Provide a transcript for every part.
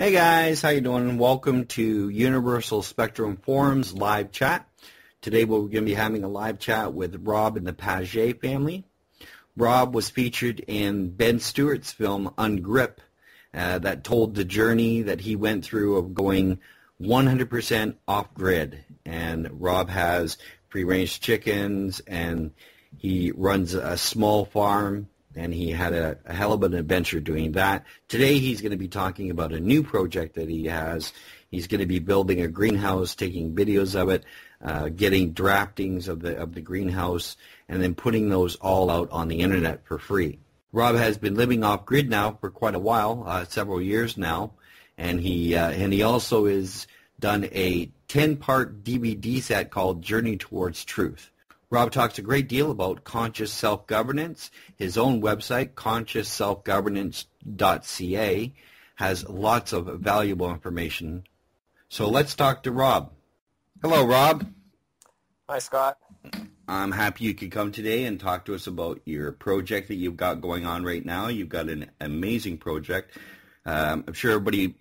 Hey guys, how you doing? Welcome to Universal Spectrum Forums live chat. Today we're going to be having a live chat with Rob and the Paget family. Rob was featured in Ben Stewart's film Ungrip that told the journey that he went through of going 100% off-grid. And Rob has free-range chickens and he runs a small farm. And he had a hell of an adventure doing that. Today he's going to be talking about a new project that he has. He's going to be building a greenhouse, taking videos of it, getting draftings of the greenhouse, and then putting those all out on the internet for free. Rob has been living off grid now for quite a while, several years now, and he also has done a 10-part DVD set called Journey Towards Truth. Rob talks a great deal about conscious self-governance. His own website, consciousselfgovernance.ca, has lots of valuable information. So let's talk to Rob. Hello, Rob. Hi, Scott. I'm happy you could come today and talk to us about your project that you've got going on right now. You've got an amazing project. I'm sure everybody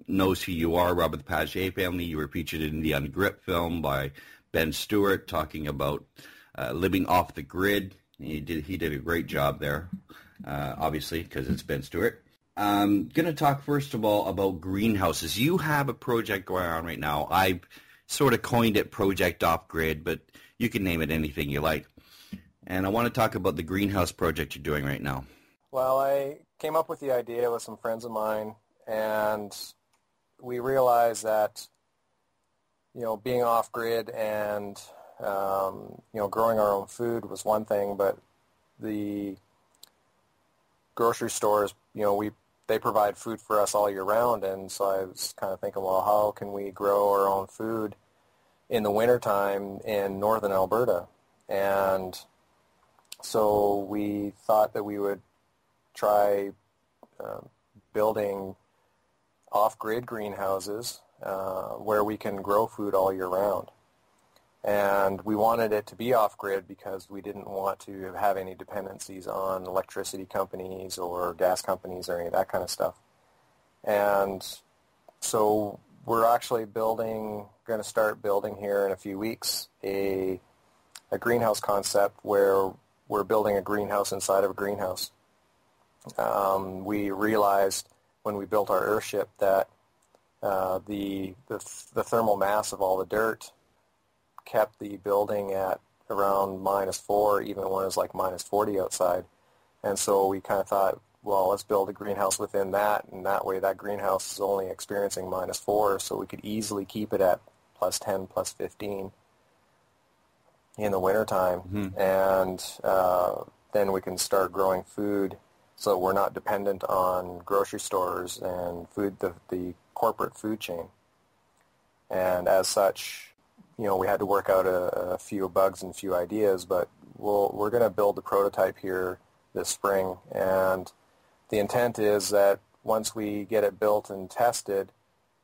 knows who you are, Rob with the Paget family. You were featured in the Ungrip film by Ben Stewart, talking about living off the grid. He did a great job there, obviously, because it's Ben Stewart. I'm going to talk first of all about greenhouses. You have a project going on right now. I sort of coined it Project Off Grid, but you can name it anything you like. And I want to talk about the greenhouse project you're doing right now. Well, I came up with the idea with some friends of mine, and we realized that, being off grid and growing our own food was one thing, but the grocery stores, they provide food for us all year round, and so I was kind of thinking, well, how can we grow our own food in the wintertime in northern Alberta? And so we thought that we would try building off-grid greenhouses where we can grow food all year round. And we wanted it to be off-grid because we didn't want to have any dependencies on electricity companies or gas companies or any of that kind of stuff. And so we're actually going to start building here in a few weeks a greenhouse concept where we're building a greenhouse inside of a greenhouse. We realized when we built our earthship that the thermal mass of all the dirt kept the building at around -4, even when it was like -40 outside. And so we kind of thought, well, let's build a greenhouse within that, and that way that greenhouse is only experiencing -4, so we could easily keep it at +10, +15 in the wintertime. Mm-hmm. And then we can start growing food so we're not dependent on grocery stores and the corporate food chain. And as such, we had to work out a few bugs and a few ideas, but we're going to build the prototype here this spring. And the intent is that once we get it built and tested,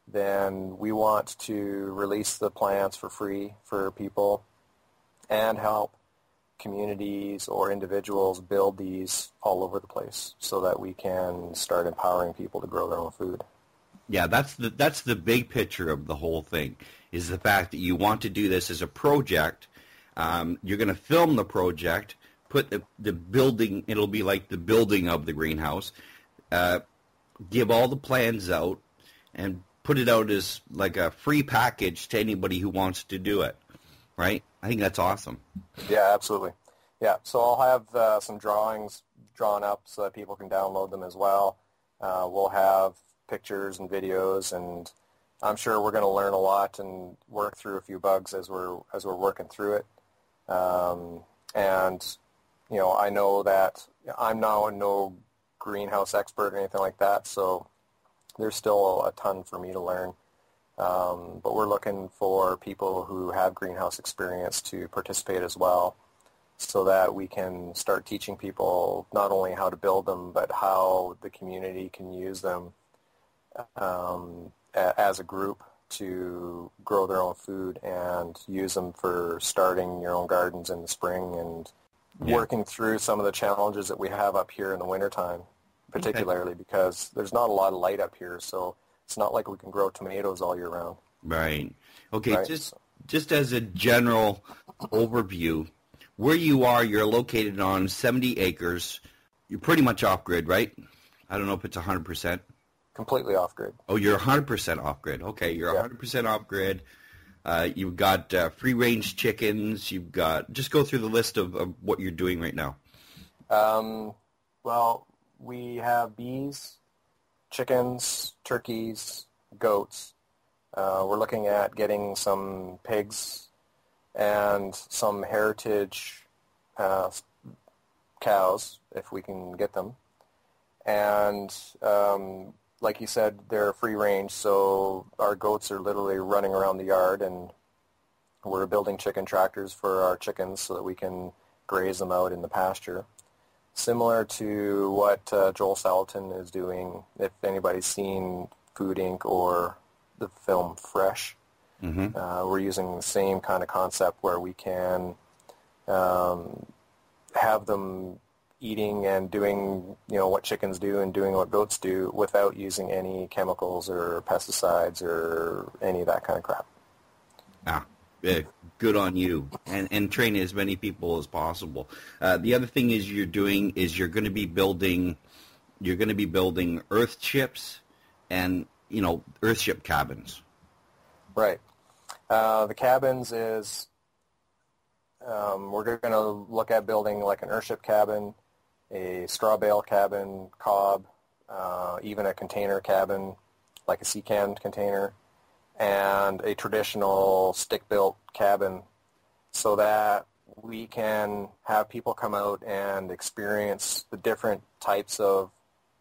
then we want to release the plants for free for people and help communities or individuals build these all over the place so that we can start empowering people to grow their own food. Yeah, that's the big picture of the whole thing, is the fact that you want to do this as a project. You're going to film the project, put the building, it'll be like the building of the greenhouse, give all the plans out, and put it out as like a free package to anybody who wants to do it, right? I think that's awesome. Yeah, absolutely. Yeah, so I'll have some drawings drawn up so that people can download them as well. We'll have pictures and videos, and I'm sure we're going to learn a lot and work through a few bugs as we're working through it. And I know that I'm now no greenhouse expert or anything like that, so there's still a ton for me to learn. But we're looking for people who have greenhouse experience to participate as well, so that we can start teaching people not only how to build them, but how the community can use them as a group to grow their own food and use them for starting your own gardens in the spring and working through some of the challenges that we have up here in the wintertime, particularly because there's not a lot of light up here. So It's not like we can grow tomatoes all year round. Right. Okay, Right? just as a general overview, where you are, you're located on 70 acres. You're pretty much off-grid, right? I don't know if it's 100%. Completely off-grid. Oh, you're 100% off-grid. Okay, you're 100% off-grid. You've got free-range chickens. You've got, just go through the list of what you're doing right now. Well, we have bees, chickens, turkeys, goats. We're looking at getting some pigs and some heritage cows, if we can get them. And like you said, they're free range, so our goats are literally running around the yard, and we're building chicken tractors for our chickens so that we can graze them out in the pasture. Similar to what Joel Salatin is doing, if anybody's seen Food Inc. or the film Fresh. We're using the same kind of concept where we can have them eating and doing, what chickens do and doing what goats do without using any chemicals or pesticides or any of that kind of crap. Good on you, and train as many people as possible. The other thing is you're going to be building earth ships and earth ship cabins. Right. The cabins is we're going to look at building like an earthship cabin, a straw bale cabin, cob, even a container cabin, like a sea can container, and a traditional stick-built cabin, so that we can have people come out and experience the different types of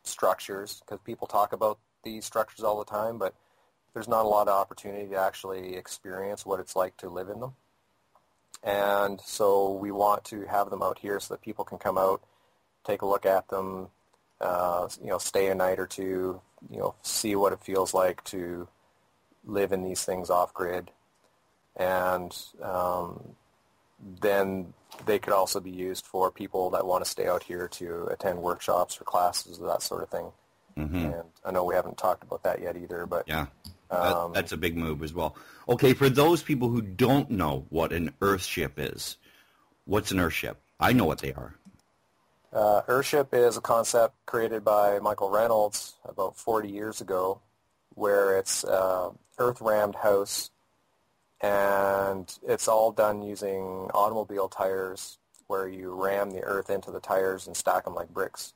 structures, because people talk about these structures all the time, but there's not a lot of opportunity to actually experience what it's like to live in them. And so we want to have them out here so that people can come out, take a look at them, stay a night or two, see what it feels like to live in these things off-grid. And then they could also be used for people that want to stay out here to attend workshops or classes or that sort of thing. And I know we haven't talked about that yet either, but yeah, that's a big move as well. Okay, for those people who don't know what an earthship is, what's an earthship? I know what they are. Earthship is a concept created by Michael Reynolds about 40 years ago, where it's earth-rammed house, and it's all done using automobile tires, where you ram the earth into the tires and stack them like bricks.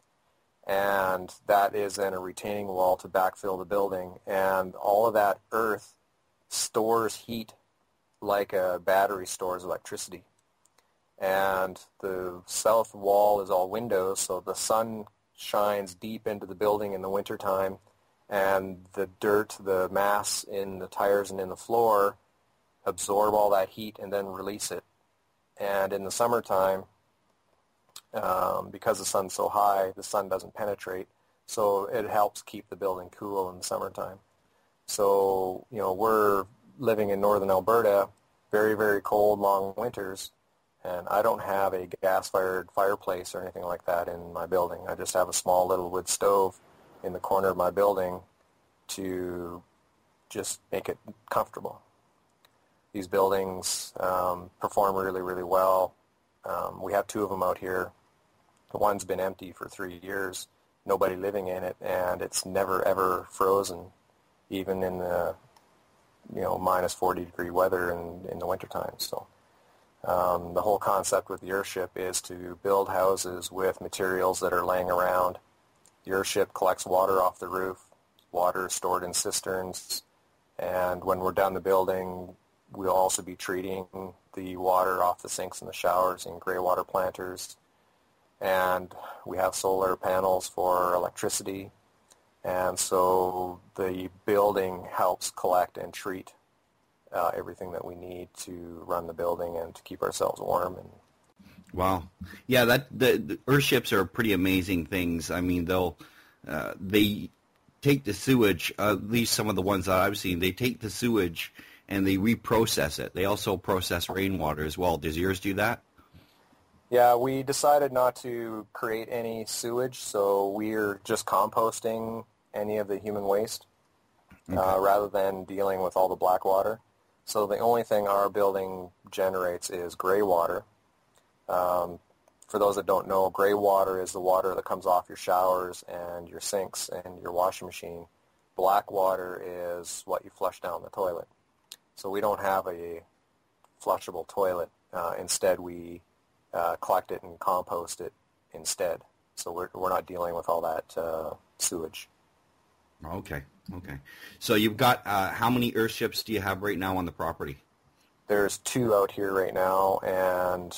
And that is then a retaining wall to backfill the building, and all of that earth stores heat like a battery stores electricity. And the south wall is all windows, so the sun shines deep into the building in the wintertime, and the dirt, the mass in the tires and in the floor absorb all that heat and then release it. And in the summertime, because the sun's so high, the sun doesn't penetrate, so it helps keep the building cool in the summertime. So, we're living in northern Alberta, very, very cold, long winters, and I don't have a gas-fired fireplace or anything like that in my building. I just have a small little wood stove in the corner of my building to just make it comfortable. These buildings perform really, really well. We have two of them out here. The one's been empty for 3 years, nobody living in it, and it's never, ever frozen, even in the minus 40-degree weather in the wintertime. So the whole concept with the earthship is to build houses with materials that are laying around. The earthship collects water off the roof. Water is stored in cisterns, and when we're done the building, we'll also be treating the water off the sinks and the showers in gray water planters. And we have solar panels for electricity, and so the building helps collect and treat everything that we need to run the building and to keep ourselves warm. Wow, yeah, the earthships are pretty amazing things. I mean, they take the sewage, at least some of the ones that I've seen. They take the sewage and they reprocess it. They also process rainwater as well. Does yours do that? Yeah, we decided not to create any sewage, so we're just composting any of the human waste. rather than dealing with all the black water. So the only thing our building generates is gray water. For those that don't know, gray water is the water that comes off your showers and your sinks and your washing machine. Black water is what you flush down the toilet. So we don't have a flushable toilet. Instead, we collect it and compost it instead. So we're not dealing with all that sewage. Okay. So you've got, how many earthships do you have right now on the property? There's 2 out here right now, and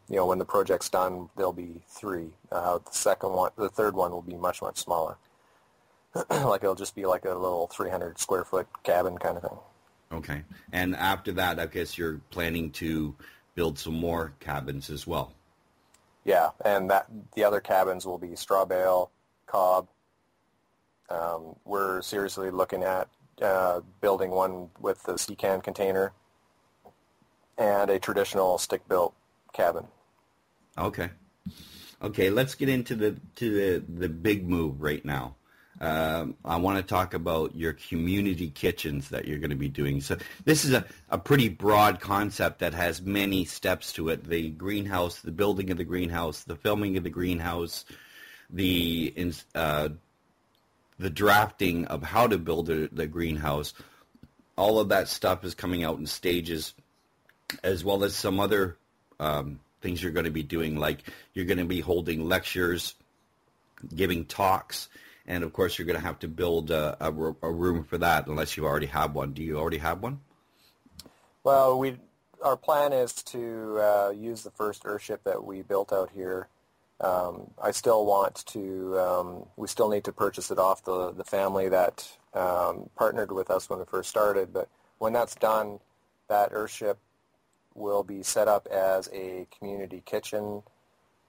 when the project's done, there'll be 3. The third one will be much, much smaller. It'll just be like a little 300 square foot cabin kind of thing. Okay. And after that, I guess you're planning to build some more cabins as well. Yeah, and the other cabins will be straw bale, cob. We're seriously looking at building one with the sea can container and a traditional stick-built cabin. Okay, let's get into the big move right now. I want to talk about your community kitchens that you're going to be doing. So this is a pretty broad concept that has many steps to it. The greenhouse, the building of the greenhouse, the filming of the greenhouse, the drafting of how to build the greenhouse. All of that stuff is coming out in stages, as well as some other things you're going to be doing, like you're going to be holding lectures, giving talks, and of course you're going to have to build a room for that unless you already have one. Do you already have one? Well, our plan is to use the first earthship that we built out here. I still want to, we still need to purchase it off the family that partnered with us when we first started, but when that's done, that earthship will be set up as a community kitchen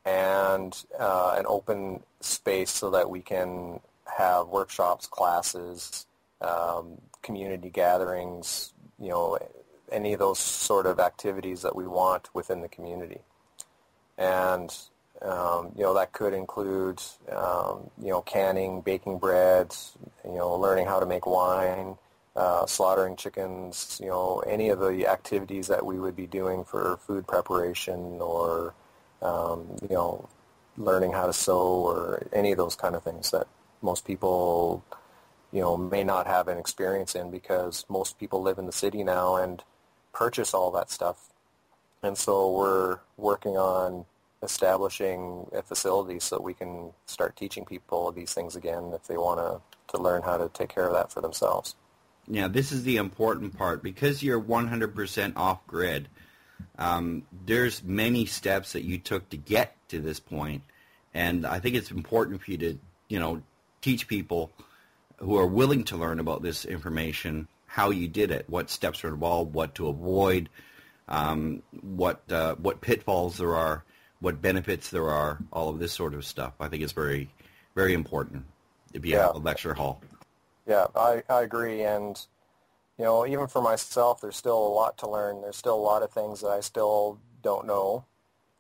and an open space so that we can have workshops, classes, community gatherings, any of those sort of activities that we want within the community. And, that could include, canning, baking bread, learning how to make wine, slaughtering chickens, any of the activities that we would be doing for food preparation or, learning how to sew or any of those kind of things that most people, may not have an experience in because most people live in the city now and purchase all that stuff. And so we're working on establishing a facility so that we can start teaching people these things again if they want to learn how to take care of that for themselves. Yeah, this is the important part. Because you're 100% off-grid, there's many steps that you took to get to this point, and I think it's important for you to, teach people who are willing to learn about this information how you did it, what steps are involved, what to avoid, what pitfalls there are, what benefits there are, all of this sort of stuff. I think it's very, very important if you have a lecture hall. Yeah, I agree. And, even for myself, there's still a lot to learn. There's still a lot of things that I still don't know.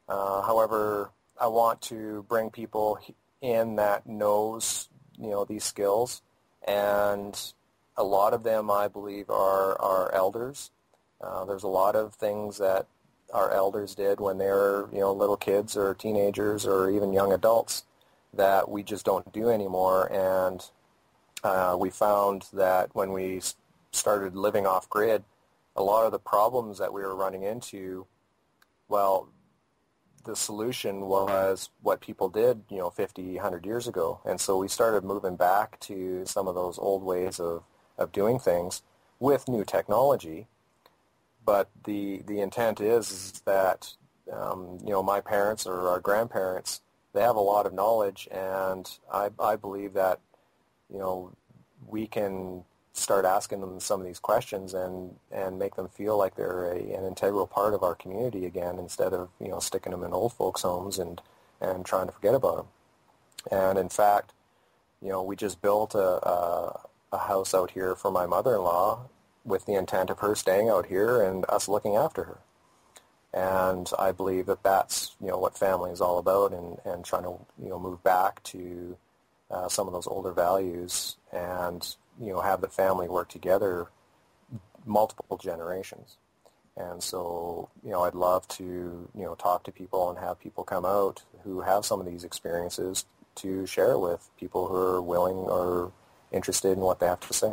However, I want to bring people in that knows, these skills. And a lot of them, I believe, are elders. There's a lot of things that our elders did when they were, little kids or teenagers or even young adults that we just don't do anymore. And we found that when we started living off-grid, a lot of the problems that we were running into, well, the solution was what people did, 50, 100 years ago. And so we started moving back to some of those old ways of doing things with new technology. But the intent is that, my parents or our grandparents, they have a lot of knowledge, and I believe that, we can start asking them some of these questions and make them feel like they're an integral part of our community again instead of, sticking them in old folks' homes and trying to forget about them. And in fact, we just built a house out here for my mother-in-law with the intent of her staying out here and us looking after her. And I believe that that's, what family is all about and trying to, move back to some of those older values and, have the family work together multiple generations. And so, I'd love to, talk to people and have people come out who have some of these experiences to share with people who are willing or interested in what they have to say.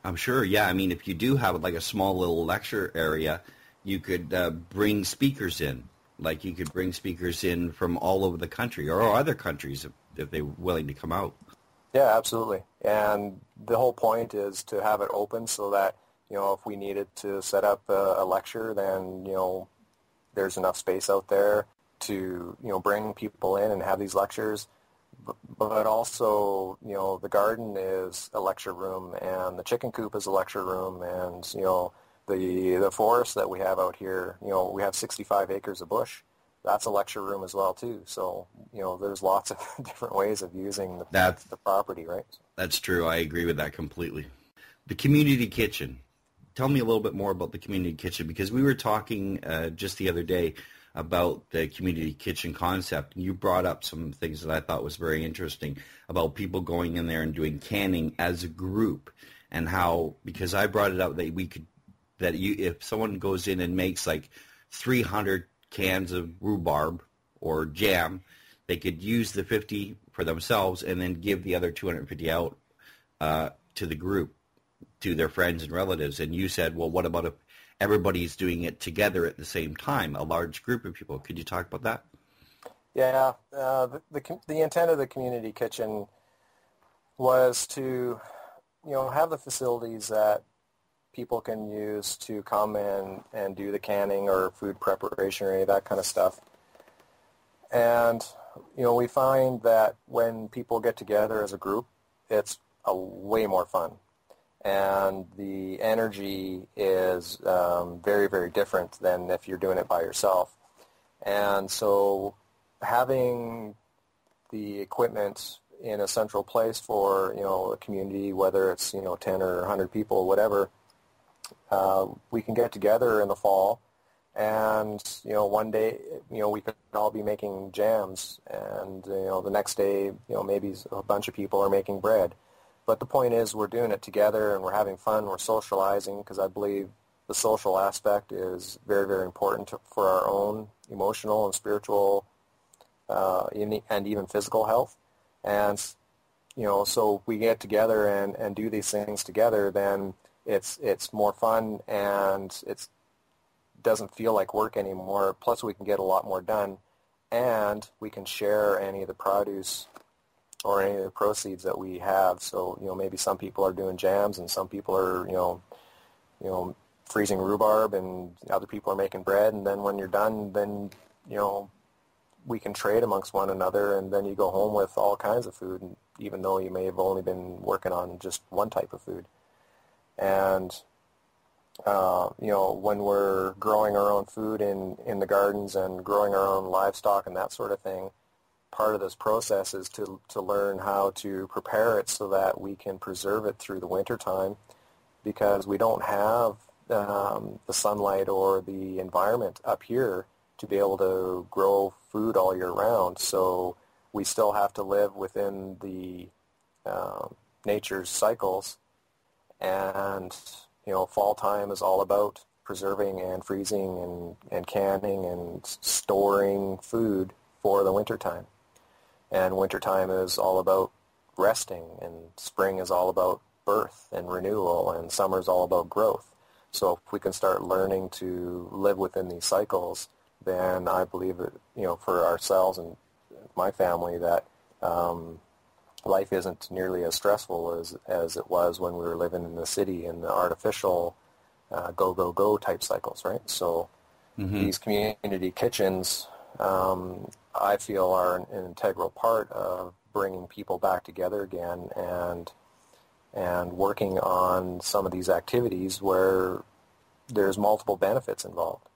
I'm sure, yeah. I mean, if you do have like a small little lecture area, you could bring speakers in. Like you could bring speakers in from all over the country or other countries if they're willing to come out. Yeah, absolutely. And the whole point is to have it open so that, if we needed to set up a lecture, then, there's enough space out there to, bring people in and have these lectures. But also, the garden is a lecture room, and the chicken coop is a lecture room, and, the forest that we have out here, we have 65 acres of bush. That's a lecture room as well, too. So, there's lots of different ways of using the property, right? That's true. I agree with that completely. The community kitchen. Tell me a little bit more about the community kitchen, because we were talking just the other day about the community kitchen concept. You brought up some things that I thought was very interesting about people going in there and doing canning as a group, and how, because I brought it up that if someone goes in and makes like 300 cans of rhubarb or jam, they could use the 50 for themselves and then give the other 250 out to the group, to their friends and relatives. And you said, well, what about if everybody's doing it together at the same time, a large group of people? Could you talk about that? Yeah, the intent of the community kitchen was to, have the facilities that people can use to come in and do the canning or food preparation or any of that kind of stuff. And, we find that when people get together as a group, it's way more fun. And the energy is very, very different than if you're doing it by yourself. And so having the equipment in a central place for, a community, whether it's, 10 or 100 people, whatever, we can get together in the fall. And, one day, we could all be making jams. And, the next day, maybe a bunch of people are making bread. But the point is we're doing it together and we're having fun, we're socializing, because I believe the social aspect is very, very important for our own emotional and spiritual and even physical health. And, so if we get together and do these things together, then it's more fun and it doesn't feel like work anymore. Plus we can get a lot more done, and we can share any of the produce or any of the proceeds that we have. So, maybe some people are doing jams and some people are, freezing rhubarb, and other people are making bread. And then when you're done, then, we can trade amongst one another, and then you go home with all kinds of food, even though you may have only been working on just one type of food. And, when we're growing our own food in the gardens and growing our own livestock and that sort of thing, part of this process is to learn how to prepare it so that we can preserve it through the winter time, because we don't have the sunlight or the environment up here to be able to grow food all year round. So we still have to live within the nature's cycles. And, fall time is all about preserving and freezing and canning and storing food for the winter time. And wintertime is all about resting, and spring is all about birth and renewal, and summer is all about growth. So if we can start learning to live within these cycles, then I believe that, for ourselves and my family, that life isn't nearly as stressful as it was when we were living in the city in the artificial go, go, go type cycles, right? So these community kitchens, I feel, are an integral part of bringing people back together again and working on some of these activities where there's multiple benefits involved.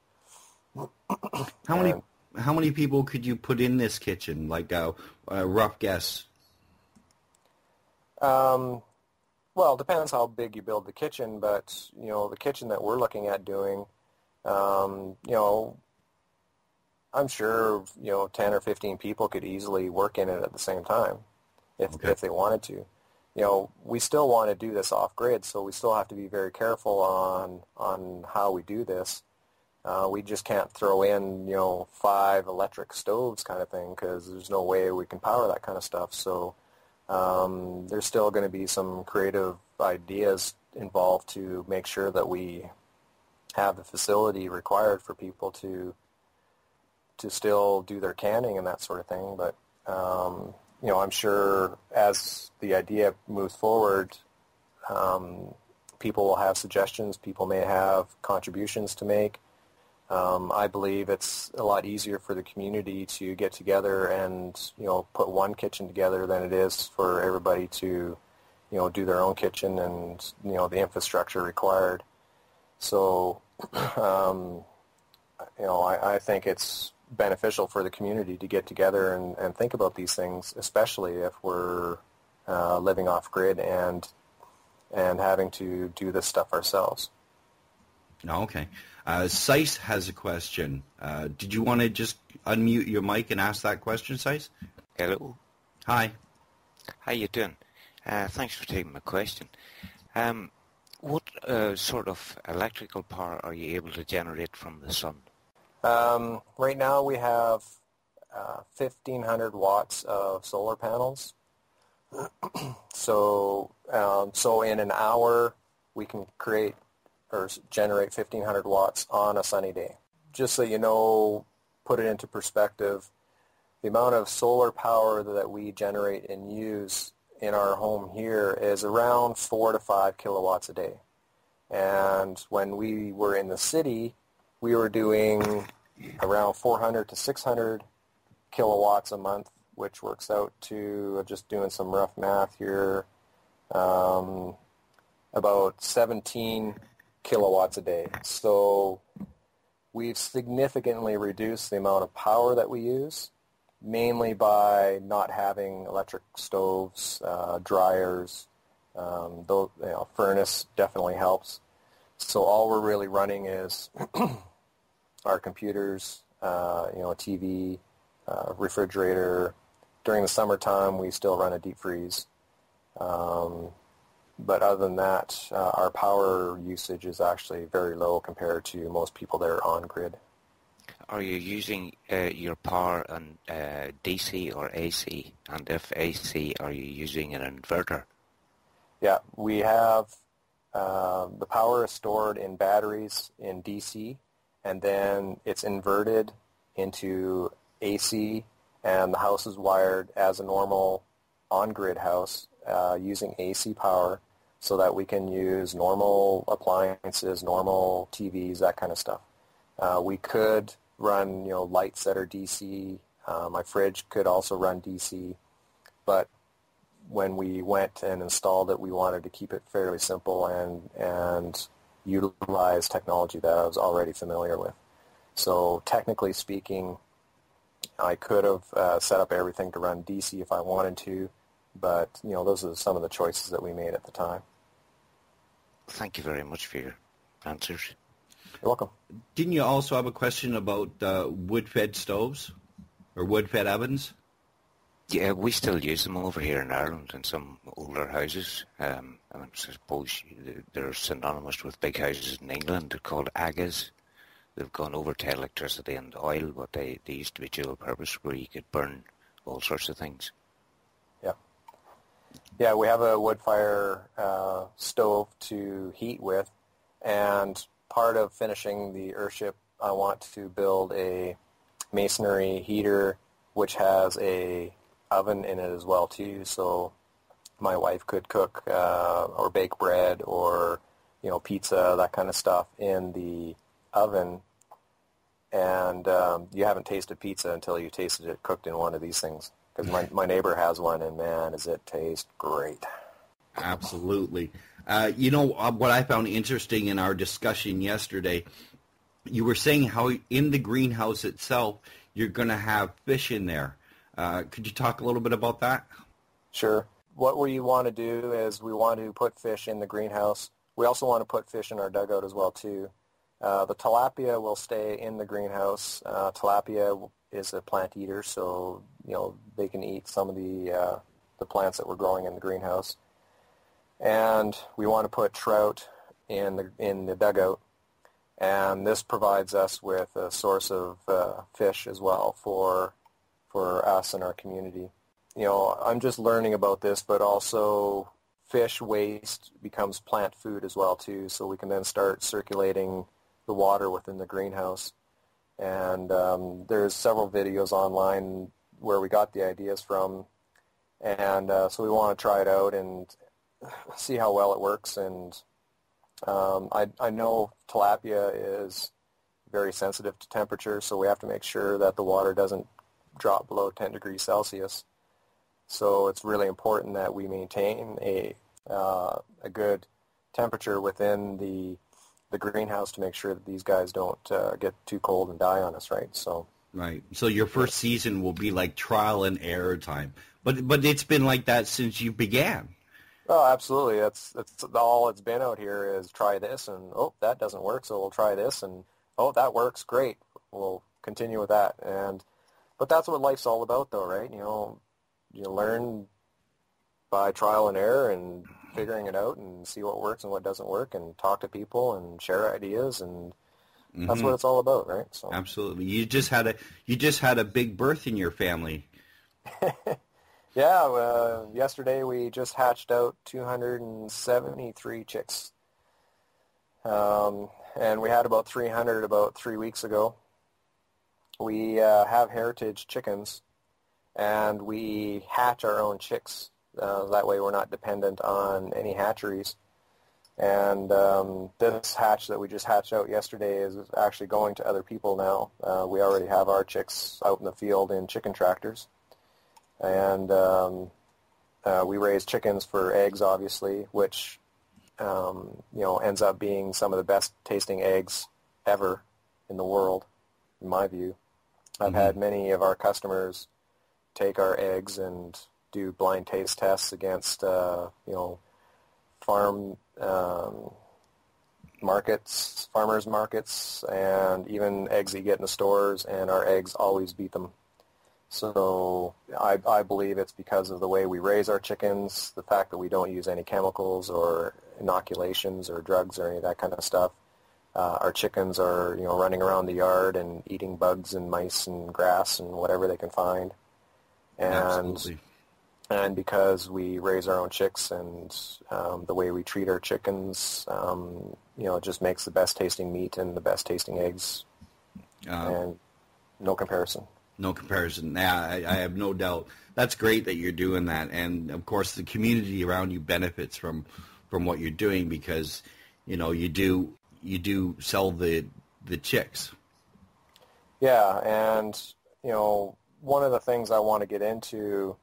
How many people could you put in this kitchen? Like a rough guess. Well, it depends how big you build the kitchen, but the kitchen that we're looking at doing, I'm sure, 10 or 15 people could easily work in it at the same time if they wanted to. we still want to do this off-grid, so we still have to be very careful on how we do this. We just can't throw in, 5 electric stoves kind of thing, because there's no way we can power that kind of stuff. So there's still going to be some creative ideas involved to make sure that we have the facility required for people to still do their canning and that sort of thing. But I'm sure as the idea moves forward, people will have suggestions. People may have contributions to make. I believe it's a lot easier for the community to get together and, put one kitchen together than it is for everybody to, do their own kitchen and, the infrastructure required. So, I think it's beneficial for the community to get together and think about these things, especially if we're living off-grid and having to do this stuff ourselves. Okay. Seiss has a question. Did you want to just unmute your mic and ask that question, Seiss? Hello. Hi. How you doing? Thanks for taking my question. What sort of electrical power are you able to generate from the sun? Right now we have 1,500 watts of solar panels. So in an hour we can create or generate 1,500 watts on a sunny day. Just so you know, put it into perspective, the amount of solar power that we generate and use in our home here is around 4 to 5 kilowatts a day. And when we were in the city, we were doing around 400 to 600 kilowatts a month, which works out to, just doing some rough math here, about 17 kilowatts a day. So we've significantly reduced the amount of power that we use, mainly by not having electric stoves, dryers. Furnace definitely helps. So all we're really running is our computers, TV, refrigerator. During the summertime, we still run a deep freeze. But other than that, our power usage is actually very low compared to most people that are on grid. Are you using your power on DC or AC? And if AC, are you using an inverter? Yeah, we have the power is stored in batteries in DC, and then it's inverted into AC, and the house is wired as a normal on-grid house using AC power, so that we can use normal appliances, normal TVs, that kind of stuff. We could run, lights that are DC. My fridge could also run DC, but when we went and installed it, we wanted to keep it fairly simple and utilize technology that I was already familiar with. So technically speaking, I could have set up everything to run DC if I wanted to, but those are some of the choices that we made at the time. Thank you very much for your answers. You're welcome. Didn't you also have a question about wood-fed stoves or wood-fed ovens? Yeah, we still use them over here in Ireland in some older houses. I suppose they're synonymous with big houses in England. They're called agas. They've gone over to electricity and oil, but they used to be dual purpose where you could burn all sorts of things. Yeah, we have a wood fire stove to heat with, and part of finishing the Earthship, I want to build a masonry heater which has a oven in it as well too, so my wife could cook or bake bread or pizza, that kind of stuff in the oven. And you haven't tasted pizza until you tasted it cooked in one of these things. Because my neighbor has one, and man, does it taste great. Absolutely. What I found interesting in our discussion yesterday, you were saying how in the greenhouse itself, you're going to have fish in there. Could you talk a little bit about that? Sure. What we want to do is we want to put fish in the greenhouse. We also want to put fish in our dugout as well, too. The tilapia will stay in the greenhouse. Tilapia is a plant eater, so they can eat some of the plants that we're growing in the greenhouse. and we want to put trout in the dugout, and this provides us with a source of fish as well for us and our community. I'm just learning about this, but also fish waste becomes plant food as well too, so we can then start circulating the water within the greenhouse. And there's several videos online where we got the ideas from, and so we want to try it out and see how well it works. And I know tilapia is very sensitive to temperature, so we have to make sure that the water doesn't drop below 10 degrees Celsius. So it's really important that we maintain a good temperature within the greenhouse to make sure that these guys don't get too cold and die on us, right? So right. So your first season will be like trial and error time, but it's been like that since you began. Oh, absolutely. That's all it's been out here is try this, and oh, that doesn't work, so we'll try this, and oh, that works, great. We'll continue with that. But that's what life's all about, though, right? You learn by trial and error and figuring it out and see what works and what doesn't work and talk to people and share ideas, and that's what it's all about, right? So absolutely. You just had a big birth in your family. Yeah, yesterday we just hatched out 273 chicks. And we had about 300 about 3 weeks ago. We have heritage chickens, and we hatch our own chicks. That way we're not dependent on any hatcheries. And this hatch that we just hatched out yesterday is actually going to other people now. We already have our chicks out in the field in chicken tractors. And we raise chickens for eggs, obviously, which ends up being some of the best tasting eggs ever in the world, in my view. I've had many of our customers take our eggs and do blind taste tests against farm markets, farmers markets, and even eggs that you get in the stores, and our eggs always beat them. So I believe it's because of the way we raise our chickens, the fact that we don't use any chemicals or inoculations or drugs or any of that kind of stuff. Our chickens are, running around the yard and eating bugs and mice and grass and whatever they can find. Absolutely. And because we raise our own chicks and the way we treat our chickens, it just makes the best tasting meat and the best tasting eggs. And no comparison. No comparison. Yeah, I have no doubt. That's great that you're doing that, and of course the community around you benefits from what you're doing because you do sell the chicks. Yeah, and one of the things I want to get into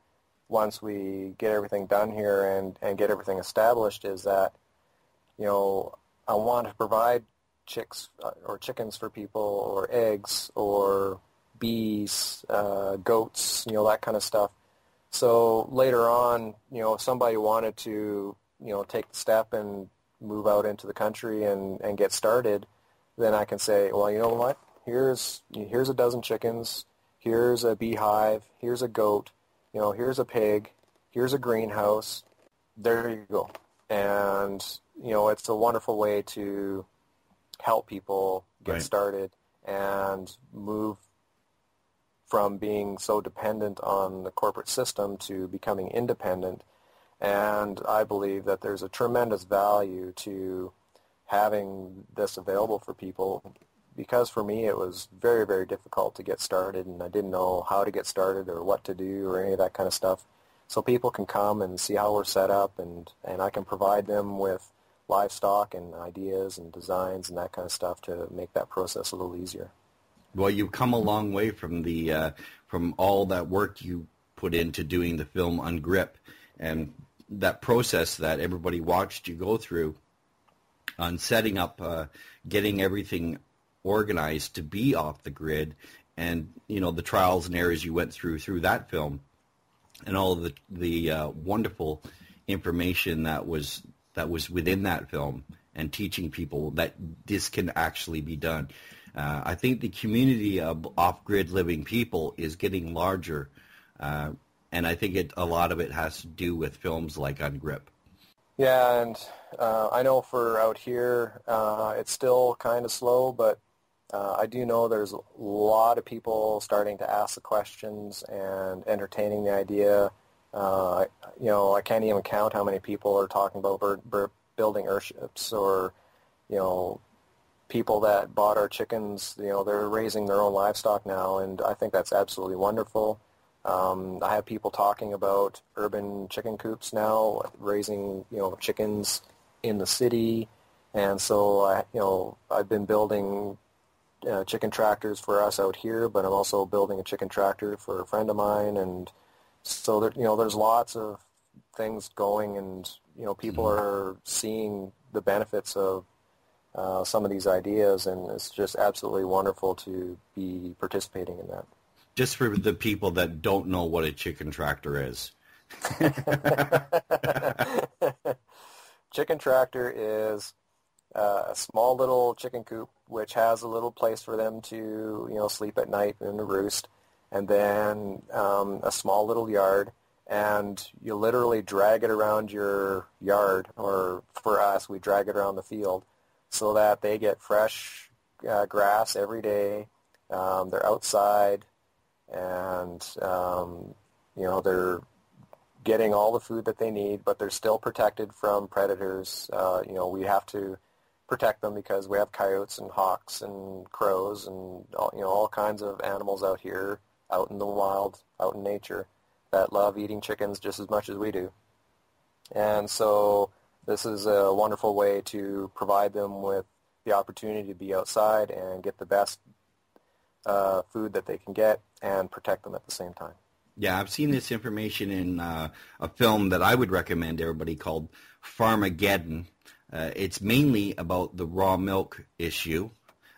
once we get everything done here and get everything established is that I want to provide chicks or chickens for people or eggs or bees, goats, that kind of stuff. So later on, if somebody wanted to, take the step and move out into the country and get started, then I can say, well, you know what? Here's a dozen chickens. Here's a beehive. Here's a goat. Here's a pig. Here's a greenhouse. There you go. And, it's a wonderful way to help people get started and move from being so dependent on the corporate system to becoming independent. And I believe that there's a tremendous value to having this available for people because for me it was very, very difficult to get started and I didn't know how to get started or what to do or any of that kind of stuff. So people can come and see how we're set up and I can provide them with livestock and ideas and designs and that kind of stuff to make that process a little easier. Well, you've come a long way from all that work you put into doing the film Ungrip, and that process that everybody watched you go through on setting up, getting everything organized to be off the grid, and the trials and errors you went through that film, and all of the wonderful information that was within that film, and teaching people that this can actually be done. I think the community of off-grid living people is getting larger, and I think a lot of it has to do with films like Ungrip. Yeah, and I know for out here, it's still kind of slow, but I do know there's a lot of people starting to ask the questions and entertaining the idea. I can't even count how many people are talking about building airships, or, people that bought our chickens, they're raising their own livestock now, and I think that's absolutely wonderful. I have people talking about urban chicken coops now, raising, chickens in the city, and so I've been building chicken tractors for us out here, but I'm also building a chicken tractor for a friend of mine, and so there's lots of things going, and people are seeing the benefits of some of these ideas, and it's just absolutely wonderful to be participating in that. Just for the people that don't know what a chicken tractor is. Chicken tractor is a small little chicken coop which has a little place for them to sleep at night in a roost, and then a small little yard, and you literally drag it around your yard, or for us we drag it around the field, so that they get fresh grass every day. They're outside, and they're getting all the food that they need, but they're still protected from predators. We have to protect them because we have coyotes and hawks and crows and all kinds of animals out here, out in the wild, out in nature, that love eating chickens just as much as we do. And so this is a wonderful way to provide them with the opportunity to be outside and get the best food that they can get and protect them at the same time. Yeah, I've seen this information in a film that I would recommend everybody called Farmageddon. It's mainly about the raw milk issue,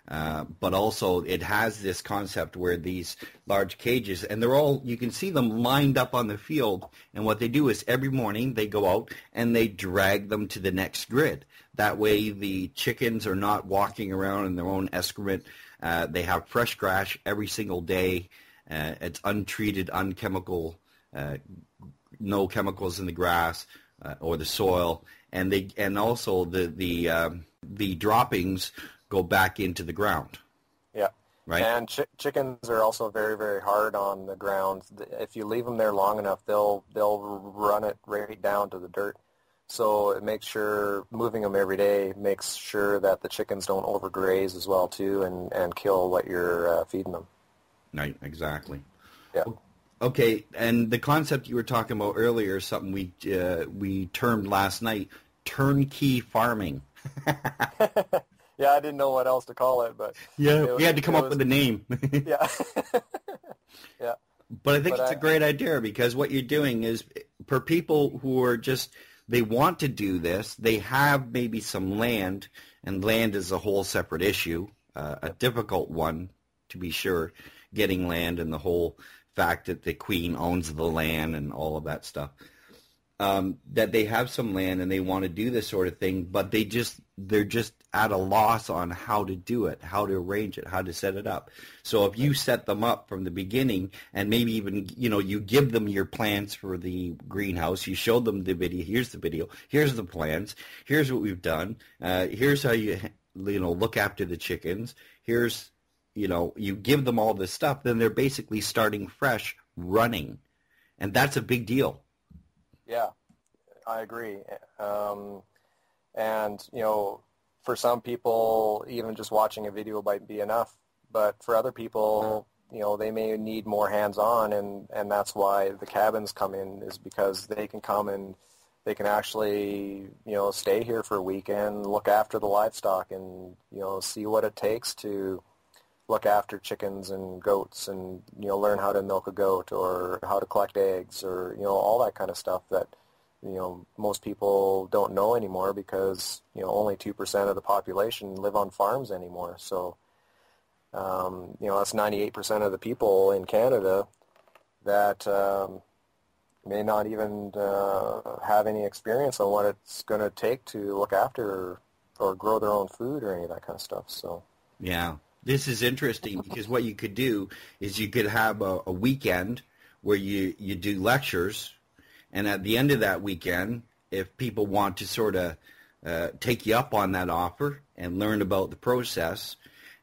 but also it has this concept where these large cages, and you can see them lined up on the field, and what they do is every morning they go out and they drag them to the next grid. That way the chickens are not walking around in their own excrement. They have fresh grass every single day. It's untreated, unchemical, no chemicals in the grass or the soil, and also the droppings go back into the ground. Yeah, right. And chickens are also very, very hard on the ground. If you leave them there long enough, they'll run it right down to the dirt. So it makes sure moving them every day makes sure that the chickens don't overgraze as well too, and kill what you're feeding them. Right, exactly. Yeah. Okay, and the concept you were talking about earlier is something we termed last night, turnkey farming. Yeah, I didn't know what else to call it, but we had to come up with a name. Yeah. Yeah. But I think it's a great idea, because what you're doing is, for people who are just, they want to do this, they have maybe some land, and land is a whole separate issue, a difficult one to be sure, getting land and the whole fact that the queen owns the land and all of that stuff. That they have some land and they want to do this sort of thing, but they're just at a loss on how to do it, how to arrange it, how to set it up. So if you set them up from the beginning, and maybe even you give them your plans for the greenhouse, you show them the video. Here's the video. Here's the plans. Here's what we've done. Here's how you look after the chickens. Here's you give them all this stuff. Then they're basically starting fresh, running, and that's a big deal. Yeah, I agree. And, for some people, even just watching a video might be enough. But for other people, they may need more hands-on, and that's why the cabins come in, is because they can come and they can actually, stay here for a weekend, look after the livestock, and, see what it takes to look after chickens and goats, and learn how to milk a goat, or how to collect eggs, or all that kind of stuff that most people don't know anymore, because only 2% of the population live on farms anymore. So that's 98% of the people in Canada that may not even have any experience on what it's going to take to look after or grow their own food or any of that kind of stuff. So yeah. This is interesting, because what you could do is you could have a weekend where you do lectures, and at the end of that weekend, if people want to sort of take you up on that offer and learn about the process,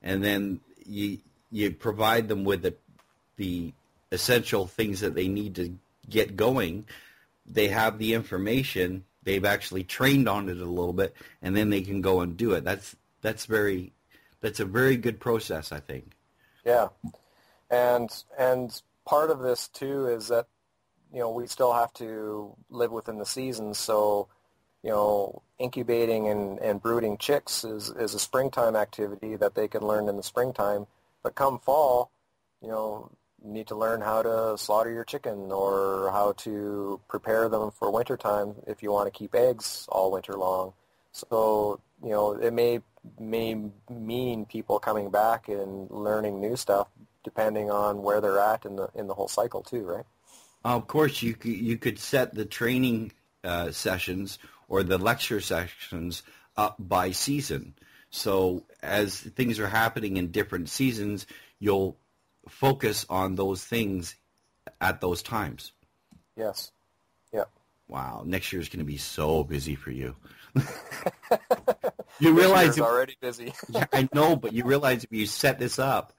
and then you provide them with the essential things that they need to get going. They have the information. They've actually trained on it a little bit, and then they can go and do it. That's a very good process, I think. Yeah, and part of this too is that we still have to live within the seasons. So incubating and brooding chicks is a springtime activity that they can learn in the springtime. But come fall, you need to learn how to slaughter your chicken or how to prepare them for wintertime if you want to keep eggs all winter long. So, it may mean people coming back and learning new stuff depending on where they're at in the whole cycle too, right? Of course, you could set the training sessions or the lecture sessions up by season. So as things are happening in different seasons, you'll focus on those things at those times. Yes. Yeah. Wow. Next year is going to be so busy for you. You realize it's already busy. Yeah, I know, but you realize if you set this up,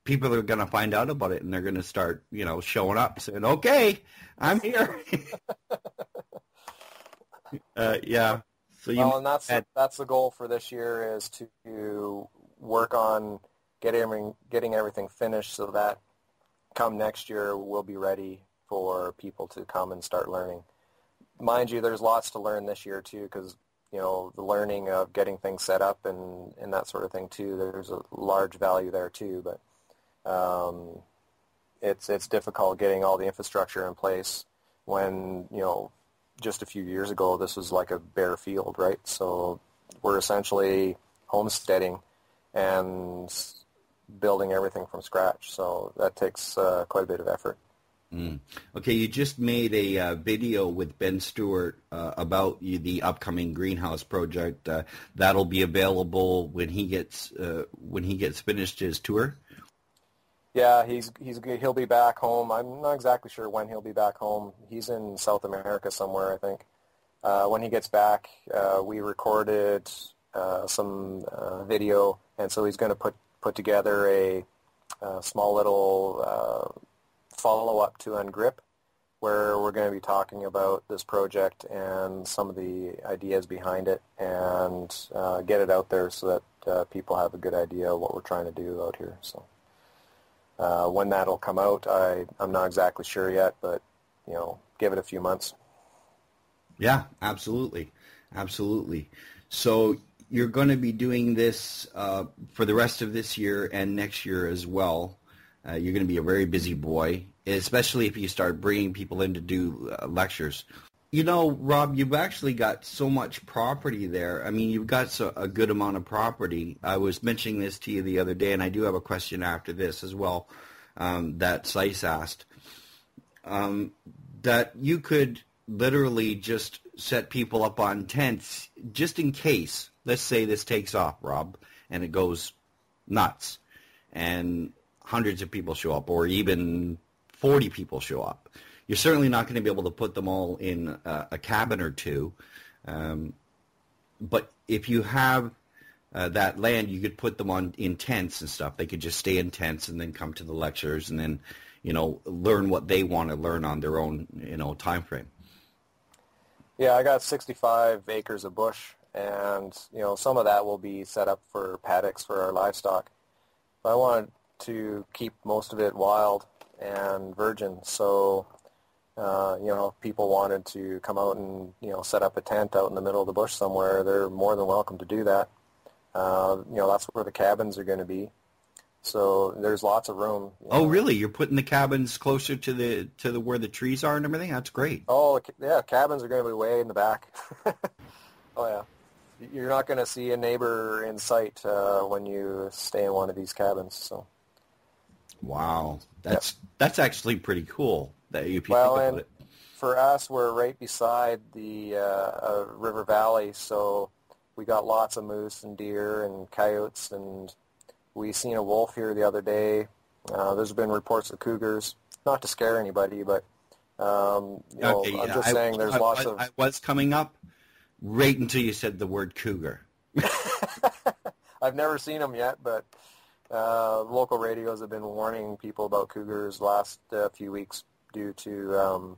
people are going to find out about it and they're going to start, showing up saying, okay, I'm here. Yeah. So and that's the goal for this year, is to work on getting everything finished so that come next year we'll be ready for people to come and start learning. Mind you, there's lots to learn this year too, because the learning of getting things set up and that sort of thing too. There's a large value there too, but it's difficult getting all the infrastructure in place when just a few years ago this was like a bare field, right? So we're essentially homesteading and building everything from scratch. So that takes quite a bit of effort. Okay, you just made a video with Ben Stewart about the upcoming greenhouse project. That'll be available when he gets finished his tour. Yeah, he'll be back home. I'm not exactly sure when he'll be back home. He's in South America somewhere, I think. When he gets back, we recorded some video, and so he's going to put together a small little follow-up to Ungrip, where we're going to be talking about this project and some of the ideas behind it, and get it out there so that people have a good idea of what we're trying to do out here. So when that'll come out, I'm not exactly sure yet, but give it a few months. Yeah, absolutely. So you're going to be doing this for the rest of this year and next year as well. You're going to be a very busy boy, especially if you start bringing people in to do lectures. Rob, you've actually got so much property there. I mean, you've got a good amount of property. I was mentioning this to you the other day, and I do have a question after this as well that Seiss asked, that you could literally just set people up on tents just in case. Let's say this takes off, Rob, and it goes nuts, and hundreds of people show up, or even 40 people show up. You're certainly not going to be able to put them all in a cabin or two. But if you have that land, you could put them in tents and stuff. They could just stay in tents and then come to the lectures and then, learn what they want to learn on their own, time frame. Yeah, I got 65 acres of bush, and, some of that will be set up for paddocks for our livestock. But I wanted to keep most of it wild and virgin, so if people wanted to come out and set up a tent out in the middle of the bush somewhere, they're more than welcome to do that. That's where the cabins are going to be, so there's lots of room. Oh, really? You're putting the cabins closer to the where the trees are and everything? That's great. Oh yeah, cabins are going to be way in the back. Oh yeah. You're not going to see a neighbor in sight when you stay in one of these cabins. So. Wow, that's actually pretty cool that you think about it. For us, we're right beside the river valley, so we got lots of moose and deer and coyotes, and we seen a wolf here the other day. There's been reports of cougars, not to scare anybody, but Okay, I'm yeah, just saying there's lots of... I was coming up right until you said the word cougar. I've never seen them yet, but local radios have been warning people about cougars last few weeks due to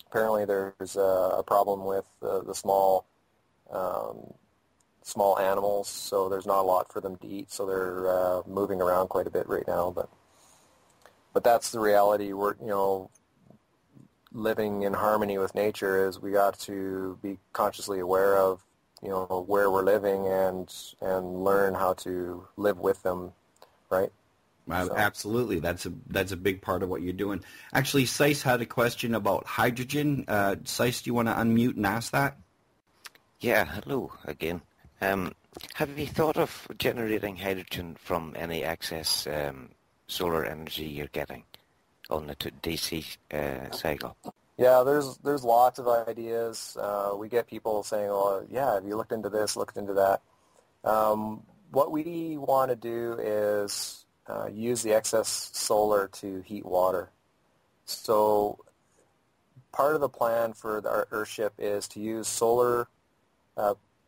apparently there's a problem with the small animals, so there's not a lot for them to eat, so they're moving around quite a bit right now. But that's the reality. We're living in harmony with nature is we got to be consciously aware of where we're living and learn how to live with them, right? So. Absolutely, that's a big part of what you're doing. Actually, Seiss had a question about hydrogen. Seiss, do you want to unmute and ask that? Yeah, hello again. Have you thought of generating hydrogen from any excess solar energy you're getting on the DC cycle? Yeah, there's lots of ideas. We get people saying, "Oh, yeah, have you looked into this? Looked into that?" What we want to do is use the excess solar to heat water. So part of the plan for our Earthship is to use solar,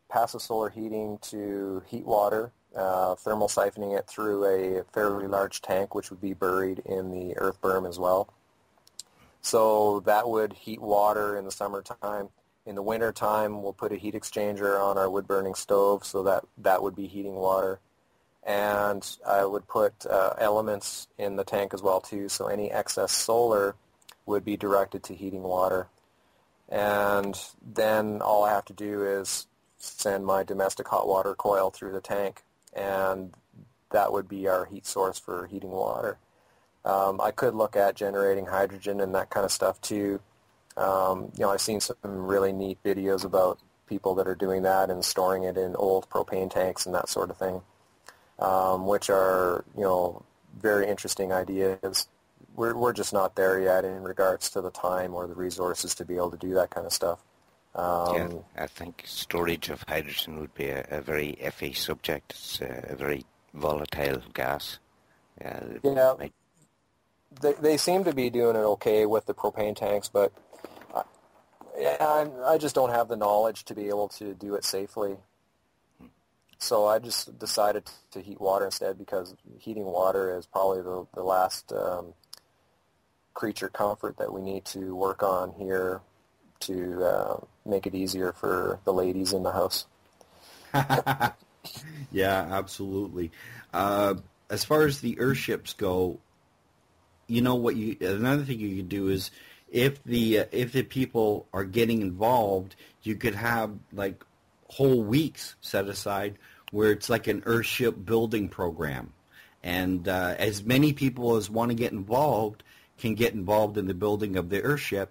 passive solar heating to heat water, thermal siphoning it through a fairly large tank, which would be buried in the earth berm as well. So that would heat water in the summertime. In the wintertime, we'll put a heat exchanger on our wood-burning stove, so that would be heating water. And I would put elements in the tank as well, too, so any excess solar would be directed to heating water. And then all I have to do is send my domestic hot water coil through the tank, and that would be our heat source for heating water. I could look at generating hydrogen and that kind of stuff too. I've seen some really neat videos about people that are doing that and storing it in old propane tanks and that sort of thing, which are, very interesting ideas. We're just not there yet in regards to the time or the resources to be able to do that kind of stuff. Yeah, I think storage of hydrogen would be a very iffy subject. It's a very volatile gas. Yeah. They seem to be doing it okay with the propane tanks, but I just don't have the knowledge to be able to do it safely. So I just decided to heat water instead, because heating water is probably the last creature comfort that we need to work on here to make it easier for the ladies in the house. Yeah, absolutely. As far as the Earthships go, another thing you could do is if the people are getting involved, you could have like whole weeks set aside where it's like an Earthship building program, and as many people as want to get involved can get involved in the building of the Earthship.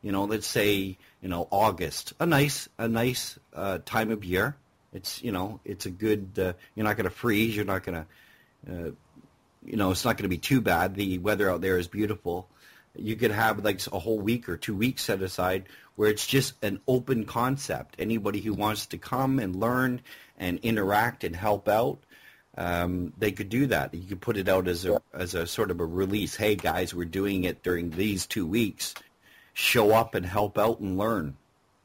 Let's say August, a nice time of year. It's it's a good. You're not going to freeze. You're not going to. It's not going to be too bad. The weather out there is beautiful. You could have like a whole week or 2 weeks set aside where it's just an open concept. Anybody who wants to come and learn and interact and help out, they could do that. You could put it out as a sort of a release. Hey guys, we're doing it during these 2 weeks. Show up and help out and learn.